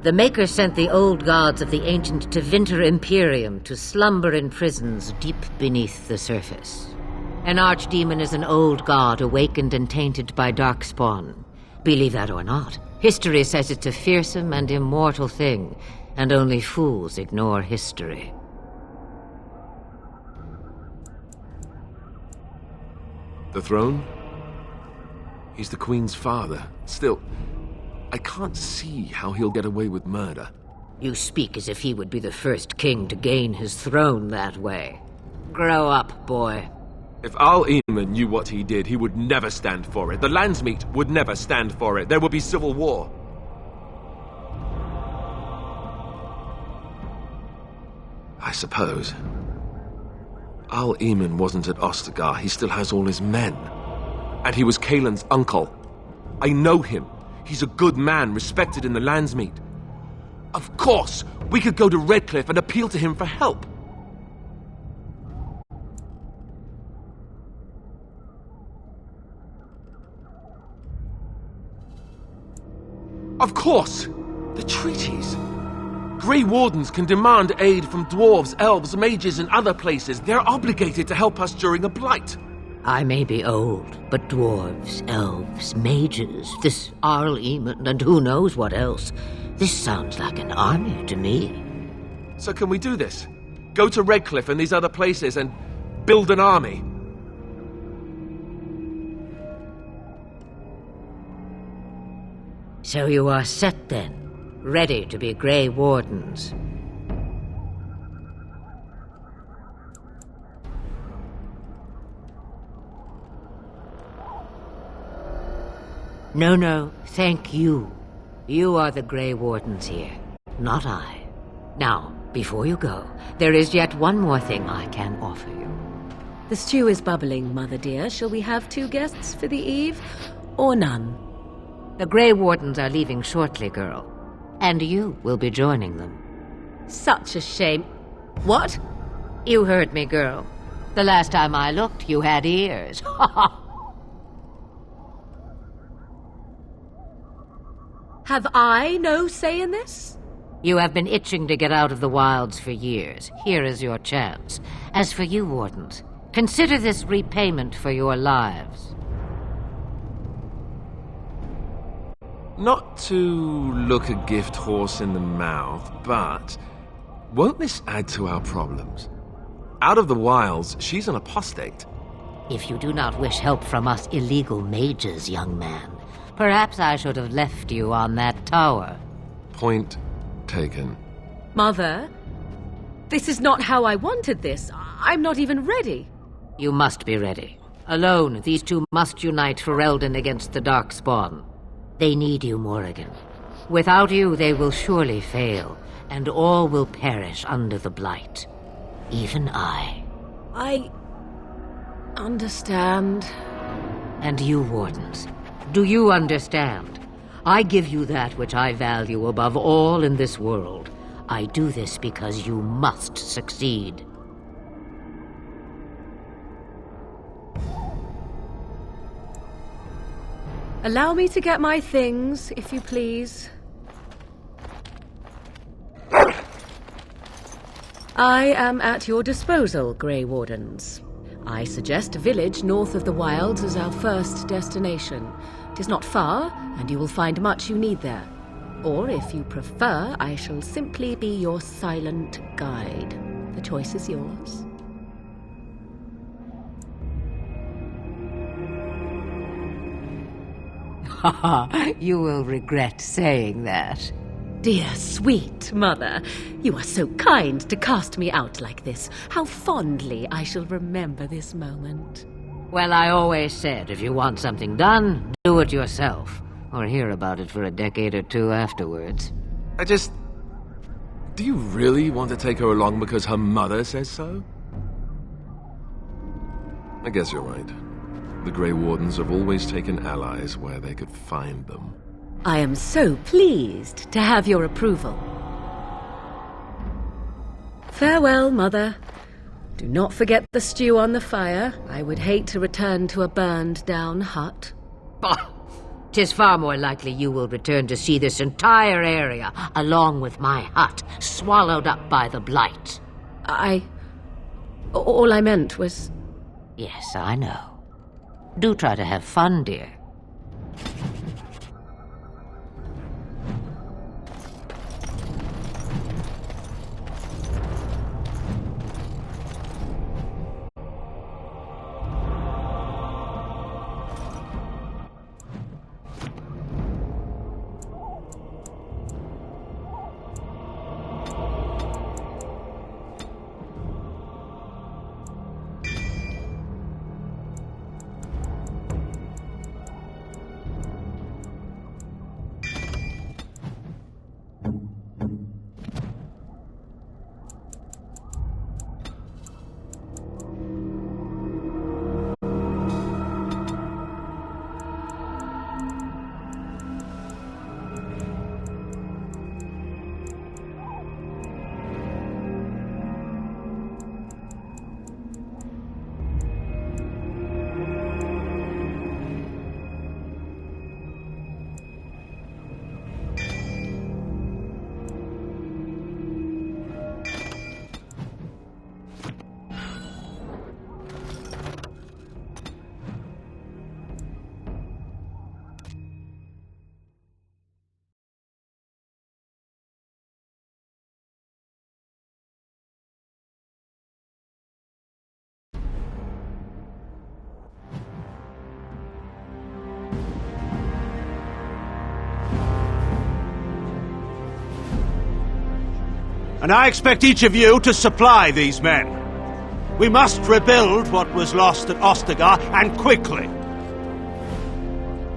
the Maker sent the old gods of the ancient Tevinter Imperium to slumber in prisons deep beneath the surface. An archdemon is an old god awakened and tainted by darkspawn. Believe that or not, history says it's a fearsome and immortal thing, and only fools ignore history. The throne? He's the Queen's father. Still, I can't see how he'll get away with murder. You speak as if he would be the first king to gain his throne that way. Grow up, boy. If Al Eamon knew what he did, he would never stand for it. The Landsmeet would never stand for it. There would be civil war. I suppose. Al Eamon wasn't at Ostagar. He still has all his men. And he was Kaelin's uncle. I know him. He's a good man, respected in the Landsmeet. Of course, we could go to Redcliffe and appeal to him for help. Of course! The treaties! Grey Wardens can demand aid from dwarves, elves, mages, and other places. They're obligated to help us during a blight. I may be old, but dwarves, elves, mages, this Arl Eamon, and who knows what else. This sounds like an army to me. So can we do this? Go to Redcliffe and these other places and build an army? So you are set then, ready to be Grey Wardens. No, thank you. You are the Grey Wardens here, not I. Now, before you go, there is yet one more thing I can offer you. The stew is bubbling, Mother dear. Shall we have 2 guests for the eve, or none? The Grey Wardens are leaving shortly, girl. And you will be joining them. Such a shame. What? You heard me, girl. The last time I looked, you had ears. Have I no say in this? You have been itching to get out of the wilds for years. Here is your chance. As for you, Wardens, consider this repayment for your lives. Not to look a gift horse in the mouth, but won't this add to our problems? Out of the wilds, she's an apostate. If you do not wish help from us illegal mages, young man, perhaps I should have left you on that tower. Point taken. Mother, this is not how I wanted this. I'm not even ready. You must be ready. Alone, these two must unite Ferelden against the Darkspawn. They need you, Morrigan. Without you, they will surely fail, and all will perish under the Blight. Even I. I understand. And you, Wardens, do you understand? I give you that which I value above all in this world. I do this because you must succeed. Allow me to get my things, if you please. I am at your disposal, Grey Wardens. I suggest a village north of the wilds as our first destination. It is not far, and you will find much you need there. Or if you prefer, I shall simply be your silent guide. The choice is yours. You will regret saying that. Dear sweet mother, you are so kind to cast me out like this. How fondly I shall remember this moment. Well, I always said if you want something done, do it yourself. Or hear about it for a decade or two afterwards. Do you really want to take her along because her mother says so? I guess you're right. The Grey Wardens have always taken allies where they could find them. I am so pleased to have your approval. Farewell, Mother. Do not forget the stew on the fire. I would hate to return to a burned-down hut. Bah! 'Tis far more likely you will return to see this entire area, along with my hut, swallowed up by the blight. All I meant was... Yes, I know. Do try to have fun, dear. And I expect each of you to supply these men. We must rebuild what was lost at Ostagar, and quickly.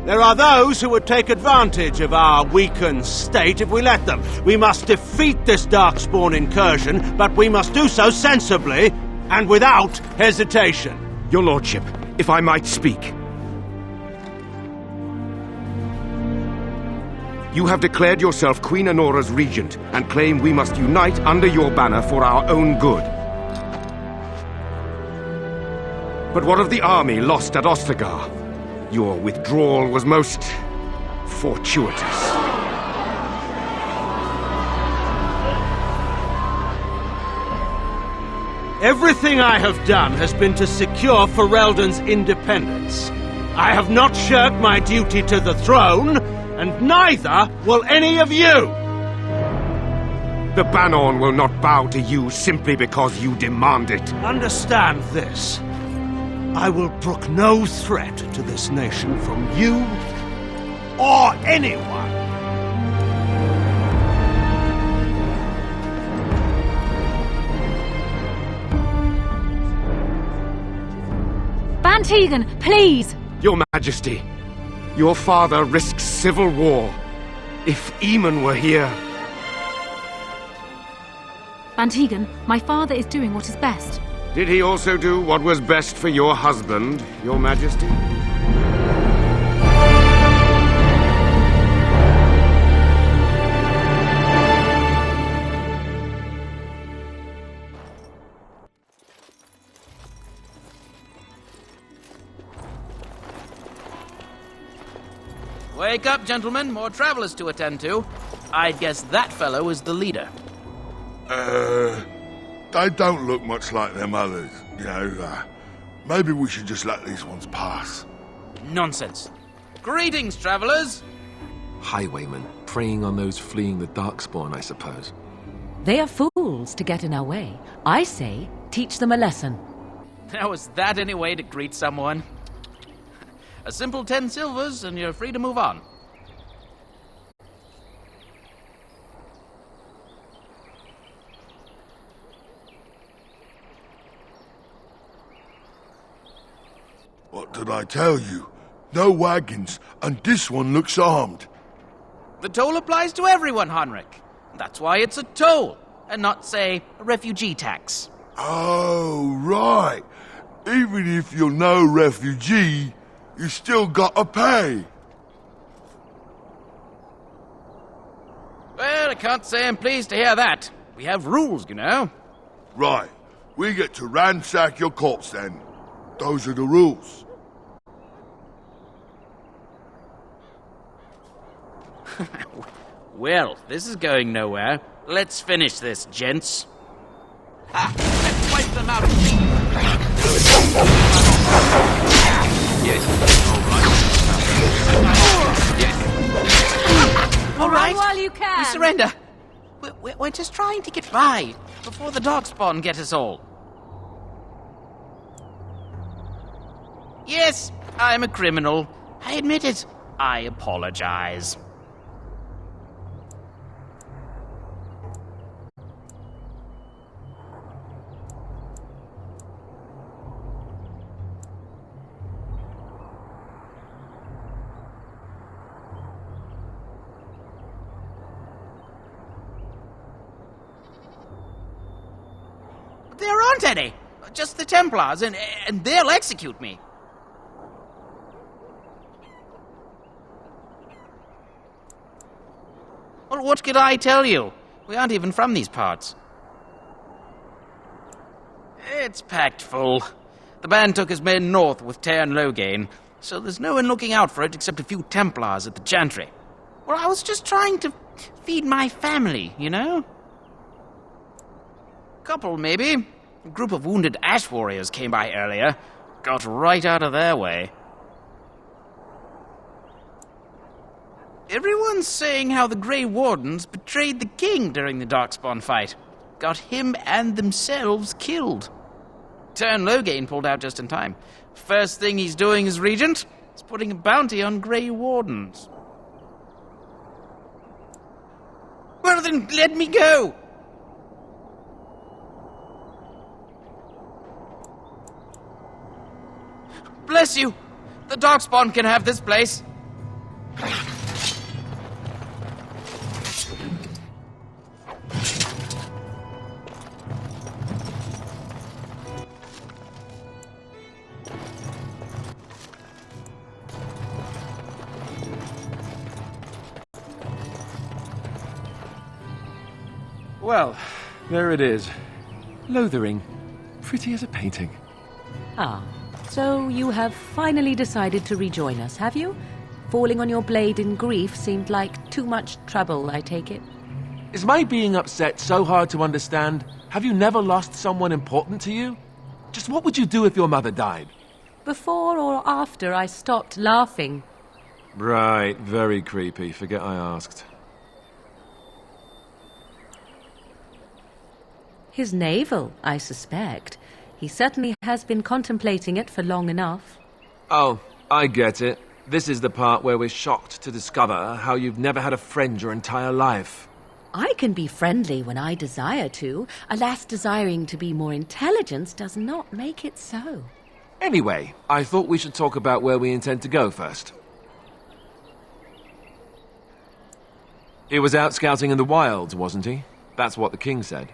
There are those who would take advantage of our weakened state if we let them. We must defeat this Darkspawn incursion, but we must do so sensibly and without hesitation. Your Lordship, if I might speak. You have declared yourself Queen Anora's regent, and claim we must unite under your banner for our own good. But what of the army lost at Ostagar? Your withdrawal was most fortuitous. Everything I have done has been to secure Ferelden's independence. I have not shirked my duty to the throne, and neither will any of you! The Bannorn will not bow to you simply because you demand it. Understand this. I will brook no threat to this nation from you or anyone. Van Tegan, please! Your Majesty, your father risks civil war. If Eamon were here... Van Tegan, my father is doing what is best. Did he also do what was best for your husband, Your Majesty? Wake up, gentlemen. More travelers to attend to. I'd guess that fellow is the leader. They don't look much like them others, you know. Maybe we should just let these ones pass. Nonsense. Greetings, travelers. Highwaymen, preying on those fleeing the Darkspawn, I suppose. They are fools to get in our way. I say, teach them a lesson. Now, is that any way to greet someone? A simple 10 silvers and you're free to move on. What did I tell you? No wagons, and this one looks armed. The toll applies to everyone, Henrik. That's why it's a toll, and not, say, a refugee tax. Oh, right. Even if you're no refugee, you still gotta pay. Well, I can't say I'm pleased to hear that. We have rules, you know. Right. We get to ransack your corpse then. Those are the rules. Well, this is going nowhere. Let's finish this, gents. Let's wipe them out. Yes, All right. While you can. We surrender. We're just trying to get by before the Darkspawn get us all. Yes, I'm a criminal. I admit it. I apologize. There aren't any. Just the Templars, and they'll execute me. Well, what could I tell you? We aren't even from these parts. It's packed full. The band took his men north with Teyrn Loghain, so there's no one looking out for it except a few Templars at the Chantry. Well, I was just trying to feed my family, you know? Couple, maybe. A group of wounded ash warriors came by earlier. Got right out of their way. Everyone's saying how the Grey Wardens betrayed the king during the Darkspawn fight. Got him and themselves killed. Teyrn Loghain pulled out just in time. First thing he's doing as regent is putting a bounty on Grey Wardens. Well then, let me go! Bless you! The Darkspawn can have this place. Well, there it is. Lothering. Pretty as a painting. Ah, so you have finally decided to rejoin us, have you? Falling on your blade in grief seemed like too much trouble, I take it. Is my being upset so hard to understand? Have you never lost someone important to you? Just what would you do if your mother died? Before or after I stopped laughing? Right, very creepy. Forget I asked. His navel, I suspect. He certainly has been contemplating it for long enough. Oh, I get it. This is the part where we're shocked to discover how you've never had a friend your entire life. I can be friendly when I desire to. Alas, desiring to be more intelligent does not make it so. Anyway, I thought we should talk about where we intend to go first. He was out scouting in the wilds, wasn't he? That's what the king said.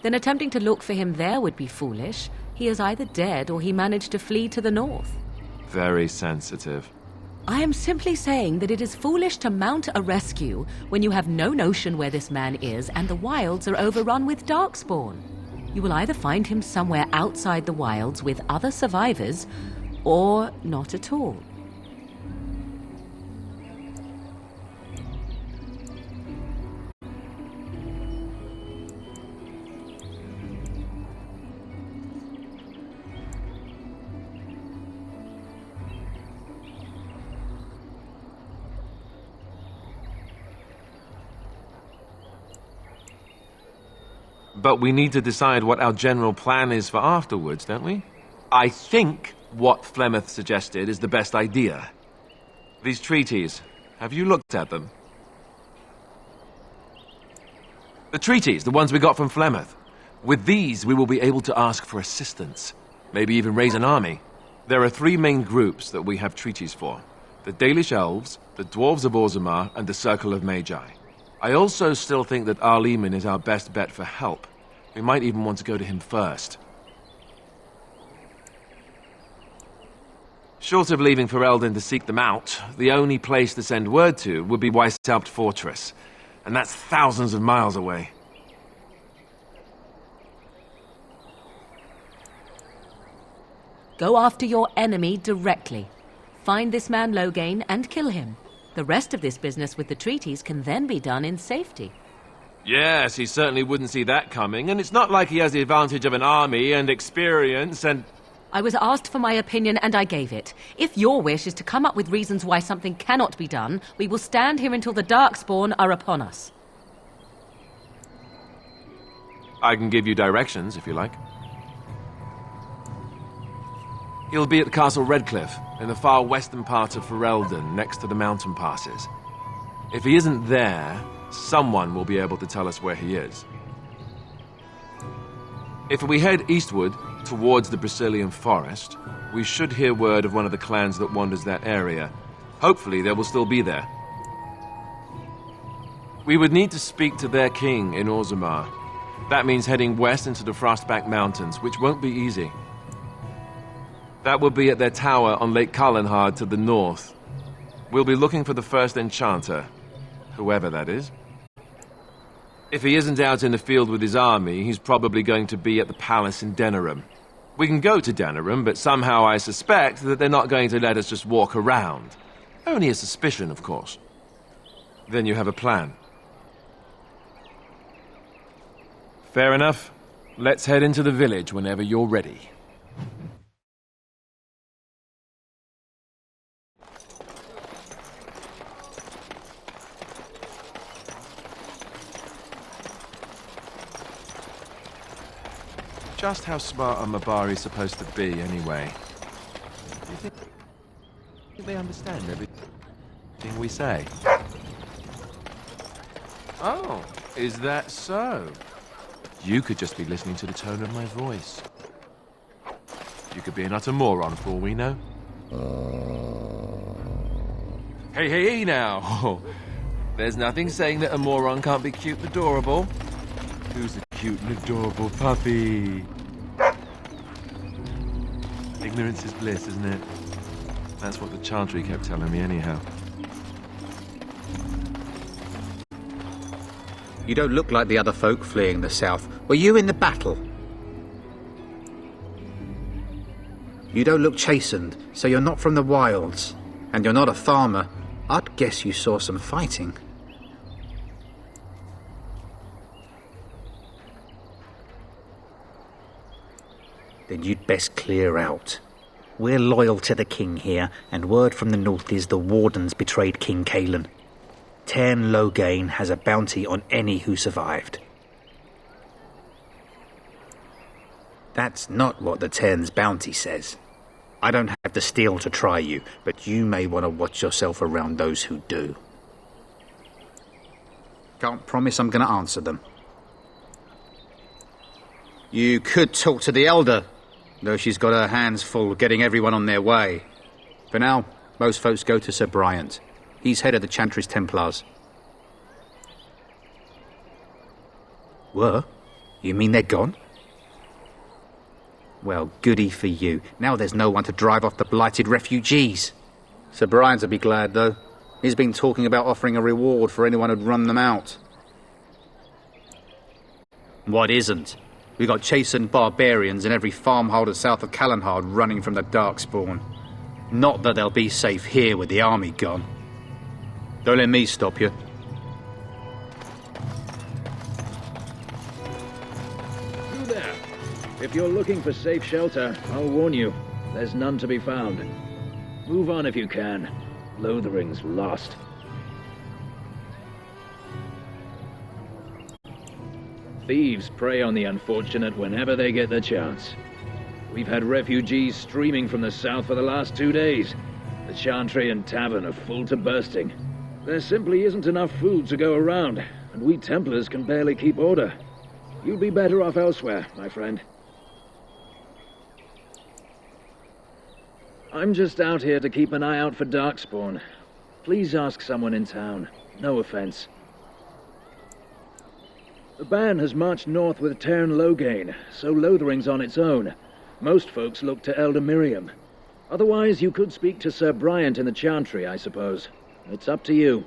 Then attempting to look for him there would be foolish. He is either dead or he managed to flee to the north. Very sensitive. I am simply saying that it is foolish to mount a rescue when you have no notion where this man is and the wilds are overrun with Darkspawn. You will either find him somewhere outside the wilds with other survivors, or not at all. But we need to decide what our general plan is for afterwards, don't we? I think what Flemeth suggested is the best idea. These treaties, have you looked at them? The treaties, the ones we got from Flemeth. With these, we will be able to ask for assistance. Maybe even raise an army. There are 3 main groups that we have treaties for. The Dalish Elves, the Dwarves of Orzammar, and the Circle of Magi. I also still think that Arleman is our best bet for help. We might even want to go to him first. Short of leaving Ferelden to seek them out, the only place to send word to would be Weishaupt Fortress. And that's thousands of miles away. Go after your enemy directly. Find this man Loghain and kill him. The rest of this business with the treaties can then be done in safety. Yes, he certainly wouldn't see that coming, and it's not like he has the advantage of an army and experience and... I was asked for my opinion and I gave it. If your wish is to come up with reasons why something cannot be done, we will stand here until the Darkspawn are upon us. I can give you directions, if you like. He'll be at Castle Redcliffe, in the far western part of Ferelden, next to the mountain passes. If he isn't there, someone will be able to tell us where he is. If we head eastward, towards the Brecilian Forest, we should hear word of one of the clans that wanders that area. Hopefully they will still be there. We would need to speak to their king in Orzammar. That means heading west into the Frostback Mountains, which won't be easy. That will be at their tower on Lake Calenhard to the north. We'll be looking for the first enchanter, whoever that is. If he isn't out in the field with his army, he's probably going to be at the palace in Denerim. We can go to Denerim, but somehow I suspect that they're not going to let us just walk around. Only a suspicion, of course. Then you have a plan. Fair enough. Let's head into the village whenever you're ready. Just how smart are Mabari supposed to be, anyway? Do you think they understand everything we say? Oh, is that so? You could just be listening to the tone of my voice. You could be an utter moron for all we know. Hey now! There's nothing saying that a moron can't be cute and adorable. Who's a cute and adorable puppy? Ignorance is bliss, isn't it? That's what the Chantry kept telling me anyhow. You don't look like the other folk fleeing the south. Were you in the battle? You don't look chastened, so you're not from the wilds. And you're not a farmer. I'd guess you saw some fighting. Then you'd best clear out. We're loyal to the king here, and word from the north is the Wardens betrayed King Cailan. Tairn Loghain has a bounty on any who survived. That's not what the Tairn's bounty says. I don't have the steel to try you, but you may want to watch yourself around those who do. Can't promise I'm going to answer them. You could talk to the Elder, though she's got her hands full getting everyone on their way. For now, most folks go to Sir Bryant. He's head of the Chantry's Templars. Were? You mean they're gone? Well, goody for you. Now there's no one to drive off the blighted refugees. Sir Bryant'll be glad, though. He's been talking about offering a reward for anyone who'd run them out. What isn't? We got chastened barbarians in every farmholder south of Calenhard running from the Darkspawn. Not that they'll be safe here with the army gone. Don't let me stop you. You there. If you're looking for safe shelter, I'll warn you, there's none to be found. Move on if you can. Lothering's lost. Thieves prey on the unfortunate whenever they get the chance. We've had refugees streaming from the south for the last 2 days. The Chantry and Tavern are full to bursting. There simply isn't enough food to go around, and we Templars can barely keep order. You'd be better off elsewhere, my friend. I'm just out here to keep an eye out for Darkspawn. Please ask someone in town. No offense. The band has marched north with Cairn Loghain, so Lothering's on its own. Most folks look to Elder Miriam. Otherwise, you could speak to Sir Bryant in the Chantry, I suppose. It's up to you.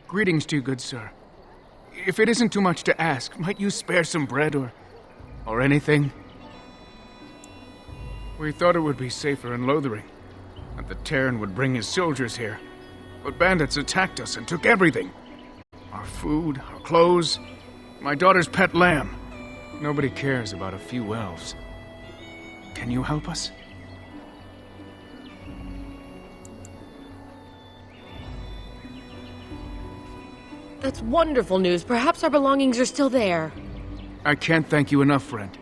Greetings to you, good sir. If it isn't too much to ask, might you spare some bread or anything? We thought it would be safer in Lothering, that the Terran would bring his soldiers here. But bandits attacked us and took everything. Our food, our clothes, my daughter's pet lamb. Nobody cares about a few elves. Can you help us? That's wonderful news. Perhaps our belongings are still there. I can't thank you enough, friend.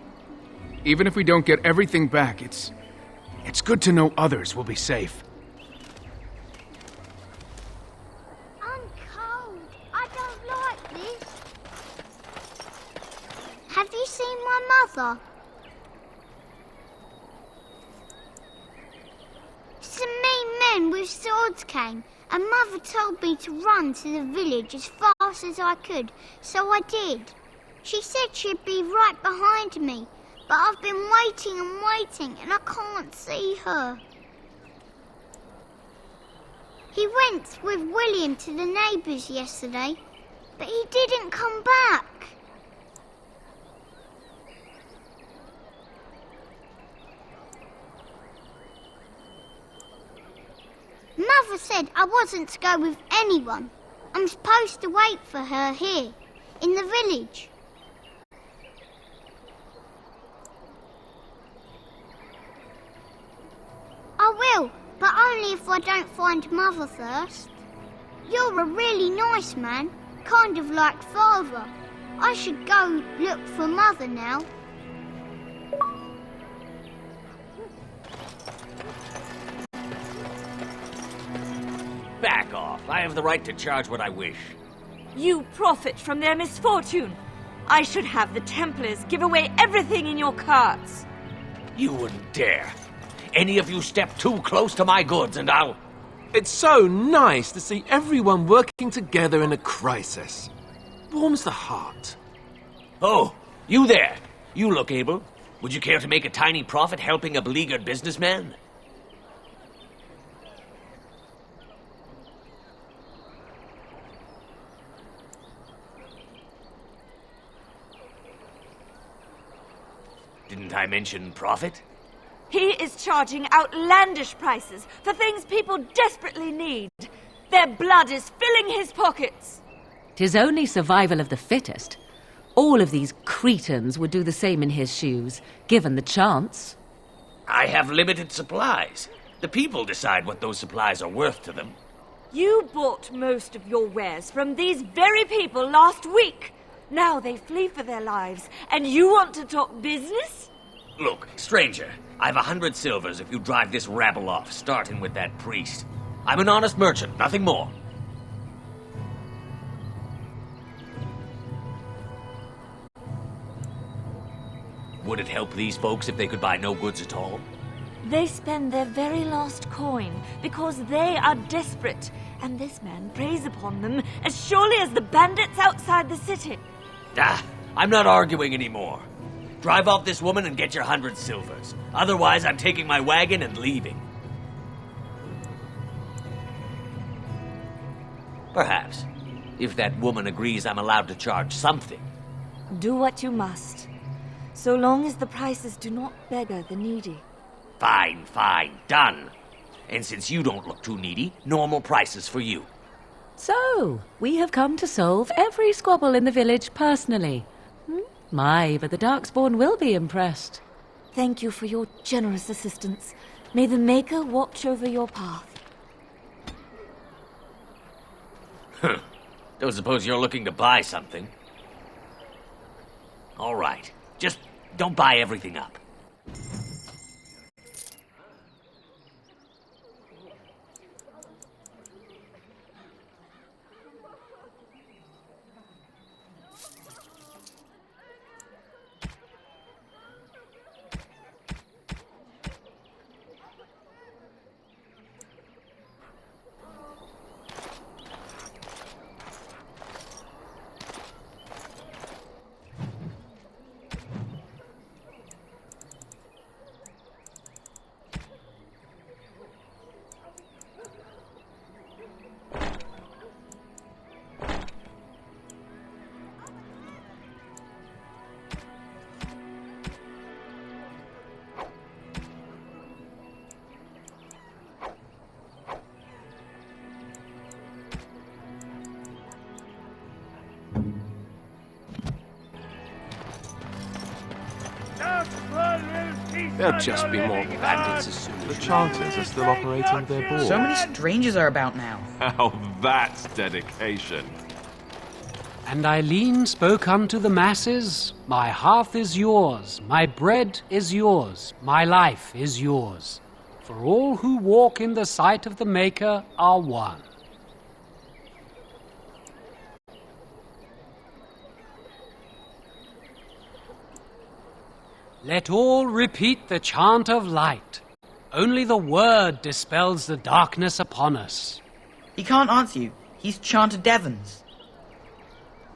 Even if we don't get everything back, it's good to know others will be safe. I'm cold. I don't like this. Have you seen my mother? Some mean men with swords came, and Mother told me to run to the village as fast as I could, so I did. She said she'd be right behind me, but I've been waiting and waiting, and I can't see her. He went with William to the neighbours yesterday, but he didn't come back. Mother said I wasn't to go with anyone. I'm supposed to wait for her here, in the village. I will, but only if I don't find Mother first. You're a really nice man, kind of like Father. I should go look for Mother now. Back off. I have the right to charge what I wish. You profit from their misfortune. I should have the Templars give away everything in your carts. You wouldn't dare. Any of you step too close to my goods and I'll... It's so nice to see everyone working together in a crisis. Warms the heart. Oh, you there. You look able. Would you care to make a tiny profit helping a beleaguered businessman? Didn't I mention profit? He is charging outlandish prices for things people desperately need. Their blood is filling his pockets. 'Tis only survival of the fittest. All of these cretins would do the same in his shoes, given the chance. I have limited supplies. The people decide what those supplies are worth to them. You bought most of your wares from these very people last week. Now they flee for their lives, and you want to talk business? Look, stranger, I've 100 silvers if you drive this rabble off, starting with that priest. I'm an honest merchant, nothing more. Would it help these folks if they could buy no goods at all? They spend their very last coin because they are desperate, and this man preys upon them as surely as the bandits outside the city. I'm not arguing anymore. Drive off this woman and get your 100 silvers. Otherwise, I'm taking my wagon and leaving. Perhaps, if that woman agrees I'm allowed to charge something. Do what you must, so long as the prices do not beggar the needy. Fine, done. And since you don't look too needy, normal prices for you. So, we have come to solve every squabble in the village personally. My, but the Darkspawn will be impressed. Thank you for your generous assistance. May the Maker watch over your path. Don't suppose you're looking to buy something? All right. Just don't buy everything up. There'll just be more bandits as soon as The Chanters are still operating their board. So many strangers are about now. How that's dedication. And Eileen spoke unto the masses, My hearth is yours, my bread is yours, my life is yours. For all who walk in the sight of the Maker are one. Let all repeat the chant of light. Only the word dispels the darkness upon us. He can't answer you. He's Chanter Devons.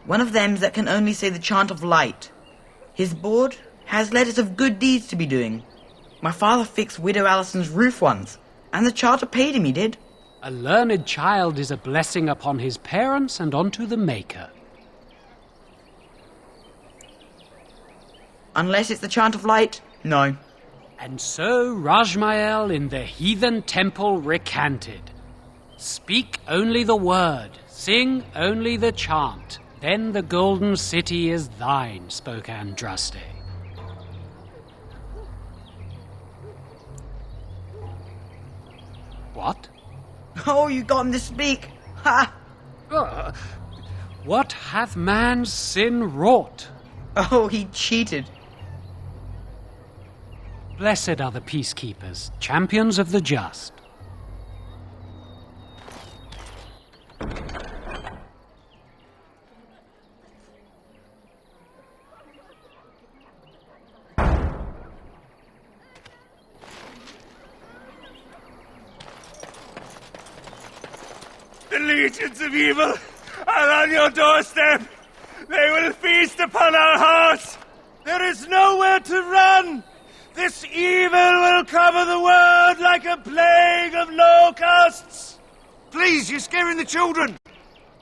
One of them that can only say the chant of light. His board has letters of good deeds to be doing. My father fixed Widow Allison's roof once, and the charter paid him, he did. A learned child is a blessing upon his parents and unto the Maker. Unless it's the chant of light, no. And so Rajmael in the heathen temple recanted. Speak only the word, sing only the chant, then the golden city is thine, spoke Andraste. What? Oh, you got him to speak! Ha! What hath man's sin wrought? Oh, he cheated. Blessed are the peacekeepers, champions of the just. The legions of evil are on your doorstep. They will feast upon our hearts. There is nowhere to run. This evil will cover the world like a plague of locusts. Please, you're scaring the children.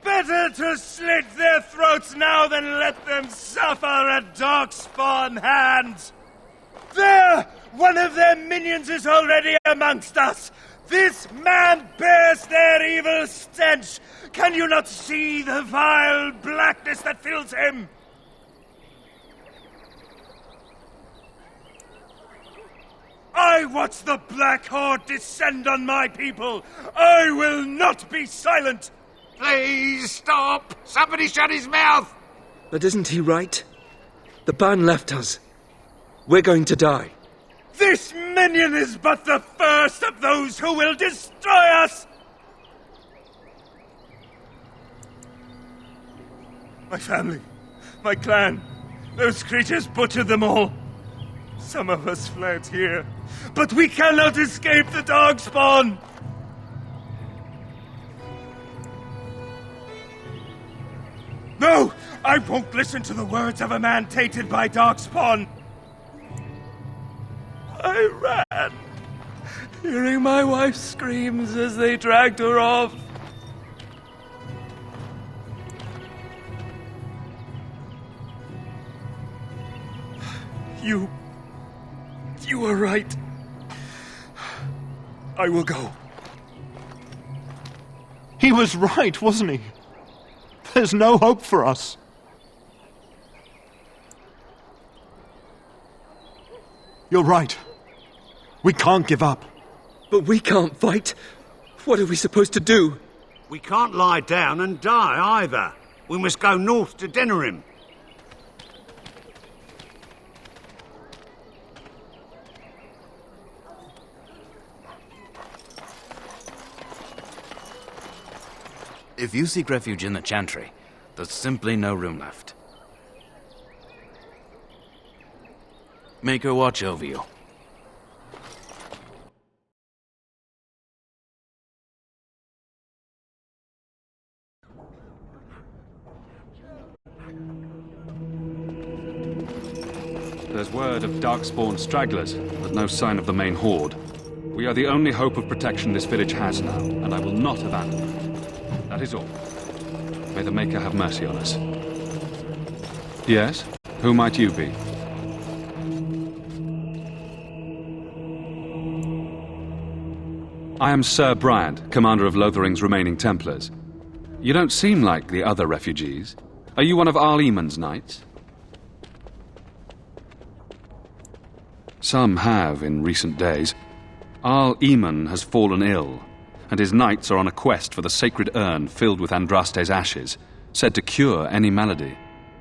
Better to slit their throats now than let them suffer at Darkspawn hands. There! One of their minions is already amongst us. This man bears their evil stench. Can you not see the vile blackness that fills him? I watch the Black Horde descend on my people. I will not be silent. Please stop. Somebody shut his mouth. But isn't he right? The ban left us. We're going to die. This minion is but the first of those who will destroy us! My family, my clan, those creatures butchered them all. Some of us fled here, but we cannot escape the Darkspawn! No! I won't listen to the words of a man tainted by Darkspawn! I ran, hearing my wife's screams as they dragged her off. You were right. I will go. He was right, wasn't he? There's no hope for us. You're right. We can't give up. But we can't fight. What are we supposed to do? We can't lie down and die either. We must go north to Denerim. If you seek refuge in the Chantry, there's simply no room left. Make her watch over you. There's word of Darkspawn stragglers, but no sign of the main horde. We are the only hope of protection this village has now, and I will not abandon it. That is all. May the Maker have mercy on us. Yes? Who might you be? I am Sir Bryant, commander of Lothering's remaining Templars. You don't seem like the other refugees. Are you one of Arl Eamon's knights? Some have in recent days. Arl Eamon has fallen ill, and his knights are on a quest for the sacred urn filled with Andraste's ashes, said to cure any malady.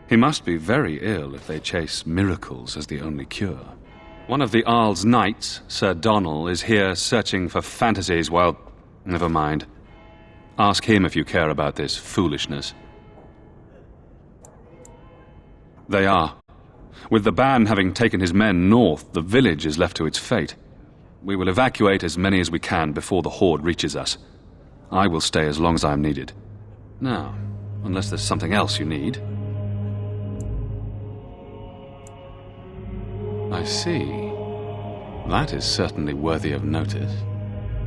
He must be very ill if they chase miracles as the only cure. One of the Arl's knights, Sir Donnell, is here searching for fantasies while... Never mind. Ask him if you care about this foolishness. They are. With the ban having taken his men north, the village is left to its fate. We will evacuate as many as we can before the horde reaches us. I will stay as long as I am needed. Now, unless there's something else you need. I see. That is certainly worthy of notice.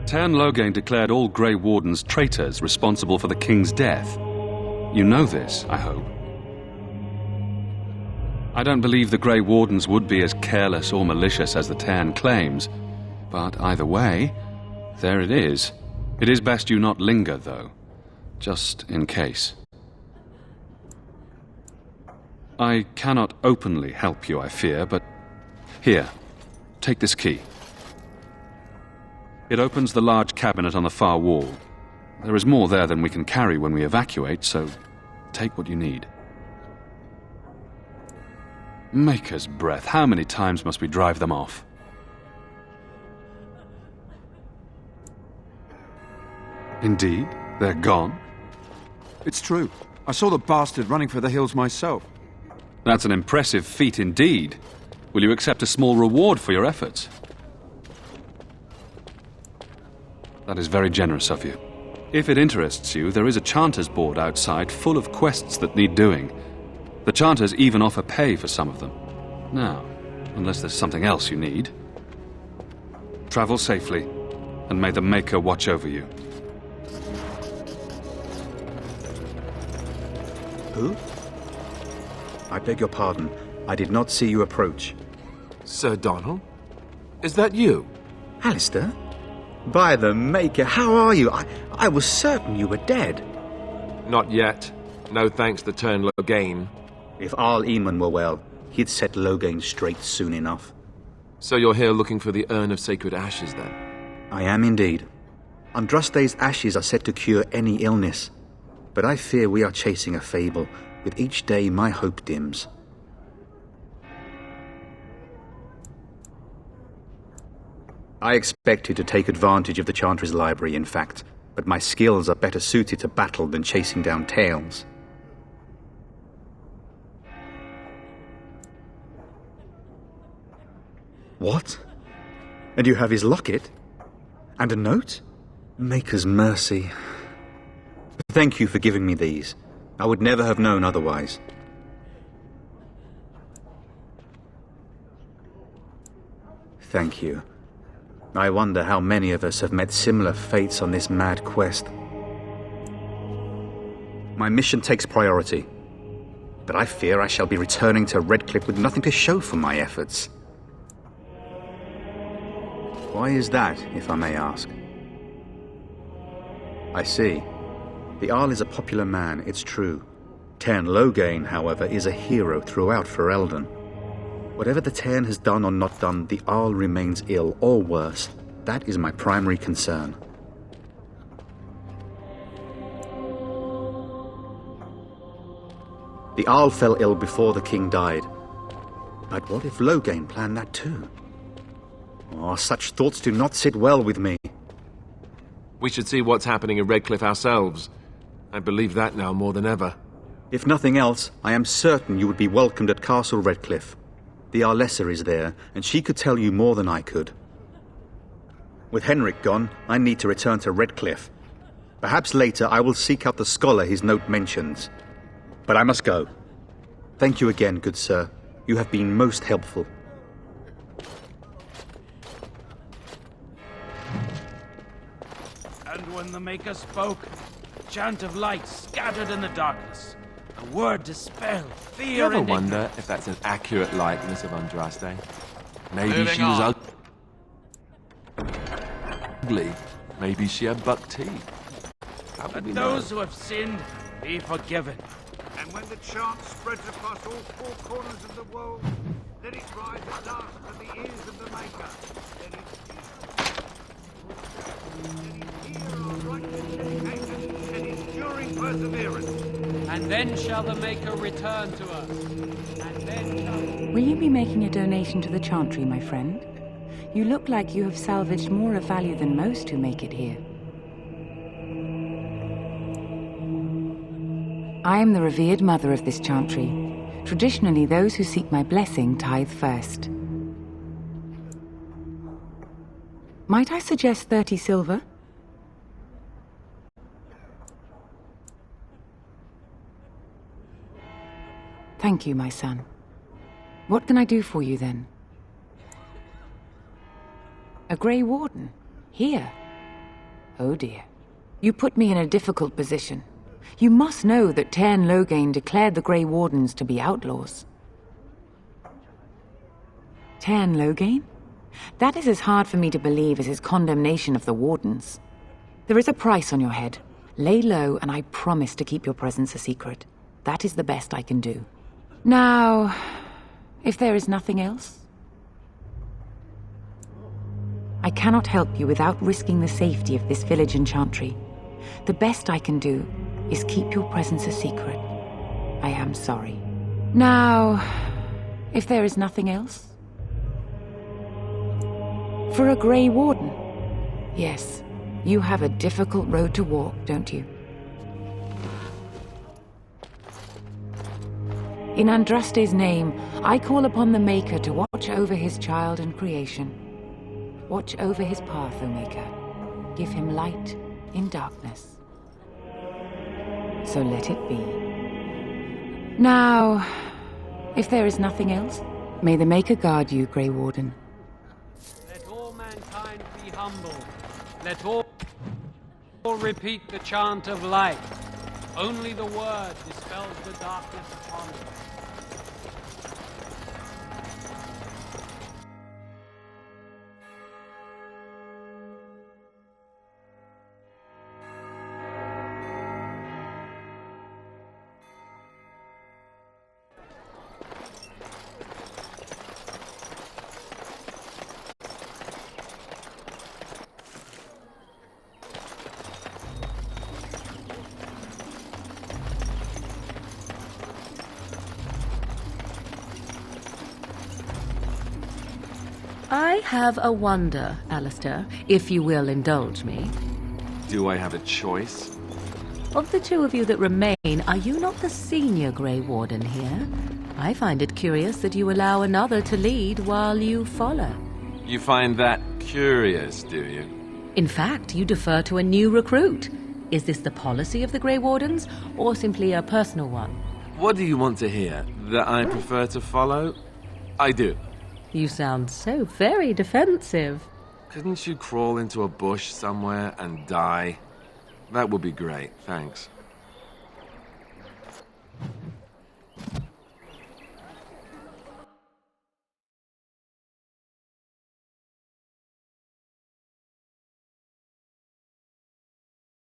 Tern Loghain declared all Grey Wardens traitors responsible for the king's death. You know this, I hope. I don't believe the Grey Wardens would be as careless or malicious as the Tern claims. But either way, there it is. It is best you not linger, though. Just in case. I cannot openly help you, I fear, but... Here, take this key. It opens the large cabinet on the far wall. There is more there than we can carry when we evacuate, so take what you need. Maker's breath, how many times must we drive them off? Indeed, they're gone. It's true. I saw the bastard running for the hills myself. That's an impressive feat indeed. Will you accept a small reward for your efforts? That is very generous of you. If it interests you, there is a Chanter's board outside full of quests that need doing. The Chanters even offer pay for some of them. Now, unless there's something else you need. Travel safely, and may the Maker watch over you. Who? I beg your pardon. I did not see you approach. Sir Donnell? Is that you? Alistair? By the Maker, how are you? I was certain you were dead. Not yet. No thanks to Tern Loghain. If Arl Eamon were well, he'd set Loghain straight soon enough. So you're here looking for the Urn of Sacred Ashes, then? I am indeed. Andraste's ashes are said to cure any illness. But I fear we are chasing a fable. With each day, my hope dims. I expected to take advantage of the Chantry's library, in fact, but my skills are better suited to battle than chasing down tales. What? And you have his locket? And a note? Maker's mercy. Thank you for giving me these. I would never have known otherwise. Thank you. I wonder how many of us have met similar fates on this mad quest. My mission takes priority, but I fear I shall be returning to Redcliffe with nothing to show for my efforts. Why is that, if I may ask? I see. The Arl is a popular man, it's true. Tairn Loghain, however, is a hero throughout Ferelden. Whatever the Tairn has done or not done, the Arl remains ill, or worse. That is my primary concern. The Arl fell ill before the king died. But what if Loghain planned that too? Oh, such thoughts do not sit well with me. We should see what's happening in Redcliffe ourselves. I believe that now more than ever. If nothing else, I am certain you would be welcomed at Castle Redcliffe. The Arlessa is there, and she could tell you more than I could. With Henrik gone, I need to return to Redcliffe. Perhaps later I will seek out the scholar his note mentions. But I must go. Thank you again, good sir. You have been most helpful. And when the Maker spoke, a chant of light scattered in the darkness. A word dispelled fear You ever and wonder ignorance. if that's an accurate likeness of Andraste? Maybe Moving she was on. ugly. Maybe she had buck teeth. How could we Let know? those who have sinned be forgiven. And when the chant spreads across all four corners of the world, let it rise at last to the ears of the Maker. Let it hear our righteous dedication and enduring perseverance. And then shall the Maker return to us. And then shall... Will you be making a donation to the Chantry, my friend? You look like you have salvaged more of value than most who make it here. I am the revered mother of this Chantry. Traditionally, those who seek my blessing tithe first. Might I suggest 30 silver? Thank you, my son. What can I do for you, then? A Grey Warden? Here? Oh dear. You put me in a difficult position. You must know that Tairn Loghain declared the Grey Wardens to be outlaws. Tairn Loghain? That is as hard for me to believe as his condemnation of the Wardens. There is a price on your head. Lay low, and I promise to keep your presence a secret. That is the best I can do. Now, if there is nothing else... I cannot help you without risking the safety of this village and Chantry. The best I can do is keep your presence a secret. I am sorry. Now, if there is nothing else... For a Grey Warden? Yes, you have a difficult road to walk, don't you? In Andraste's name, I call upon the Maker to watch over his child and creation. Watch over his path, O Maker. Give him light in darkness. So let it be. Now, if there is nothing else, may the Maker guard you, Grey Warden. Let all mankind be humble. Let all repeat the chant of light. Only the word dispels the darkness upon us. I have a wonder, Alistair, if you will indulge me. Do I have a choice? Of the two of you that remain, are you not the senior Grey Warden here? I find it curious that you allow another to lead while you follow. You find that curious, do you? In fact, you defer to a new recruit. Is this the policy of the Grey Wardens, or simply a personal one? What do you want to hear? That I prefer to follow? I do. You sound so very defensive. Couldn't you crawl into a bush somewhere and die? That would be great, thanks.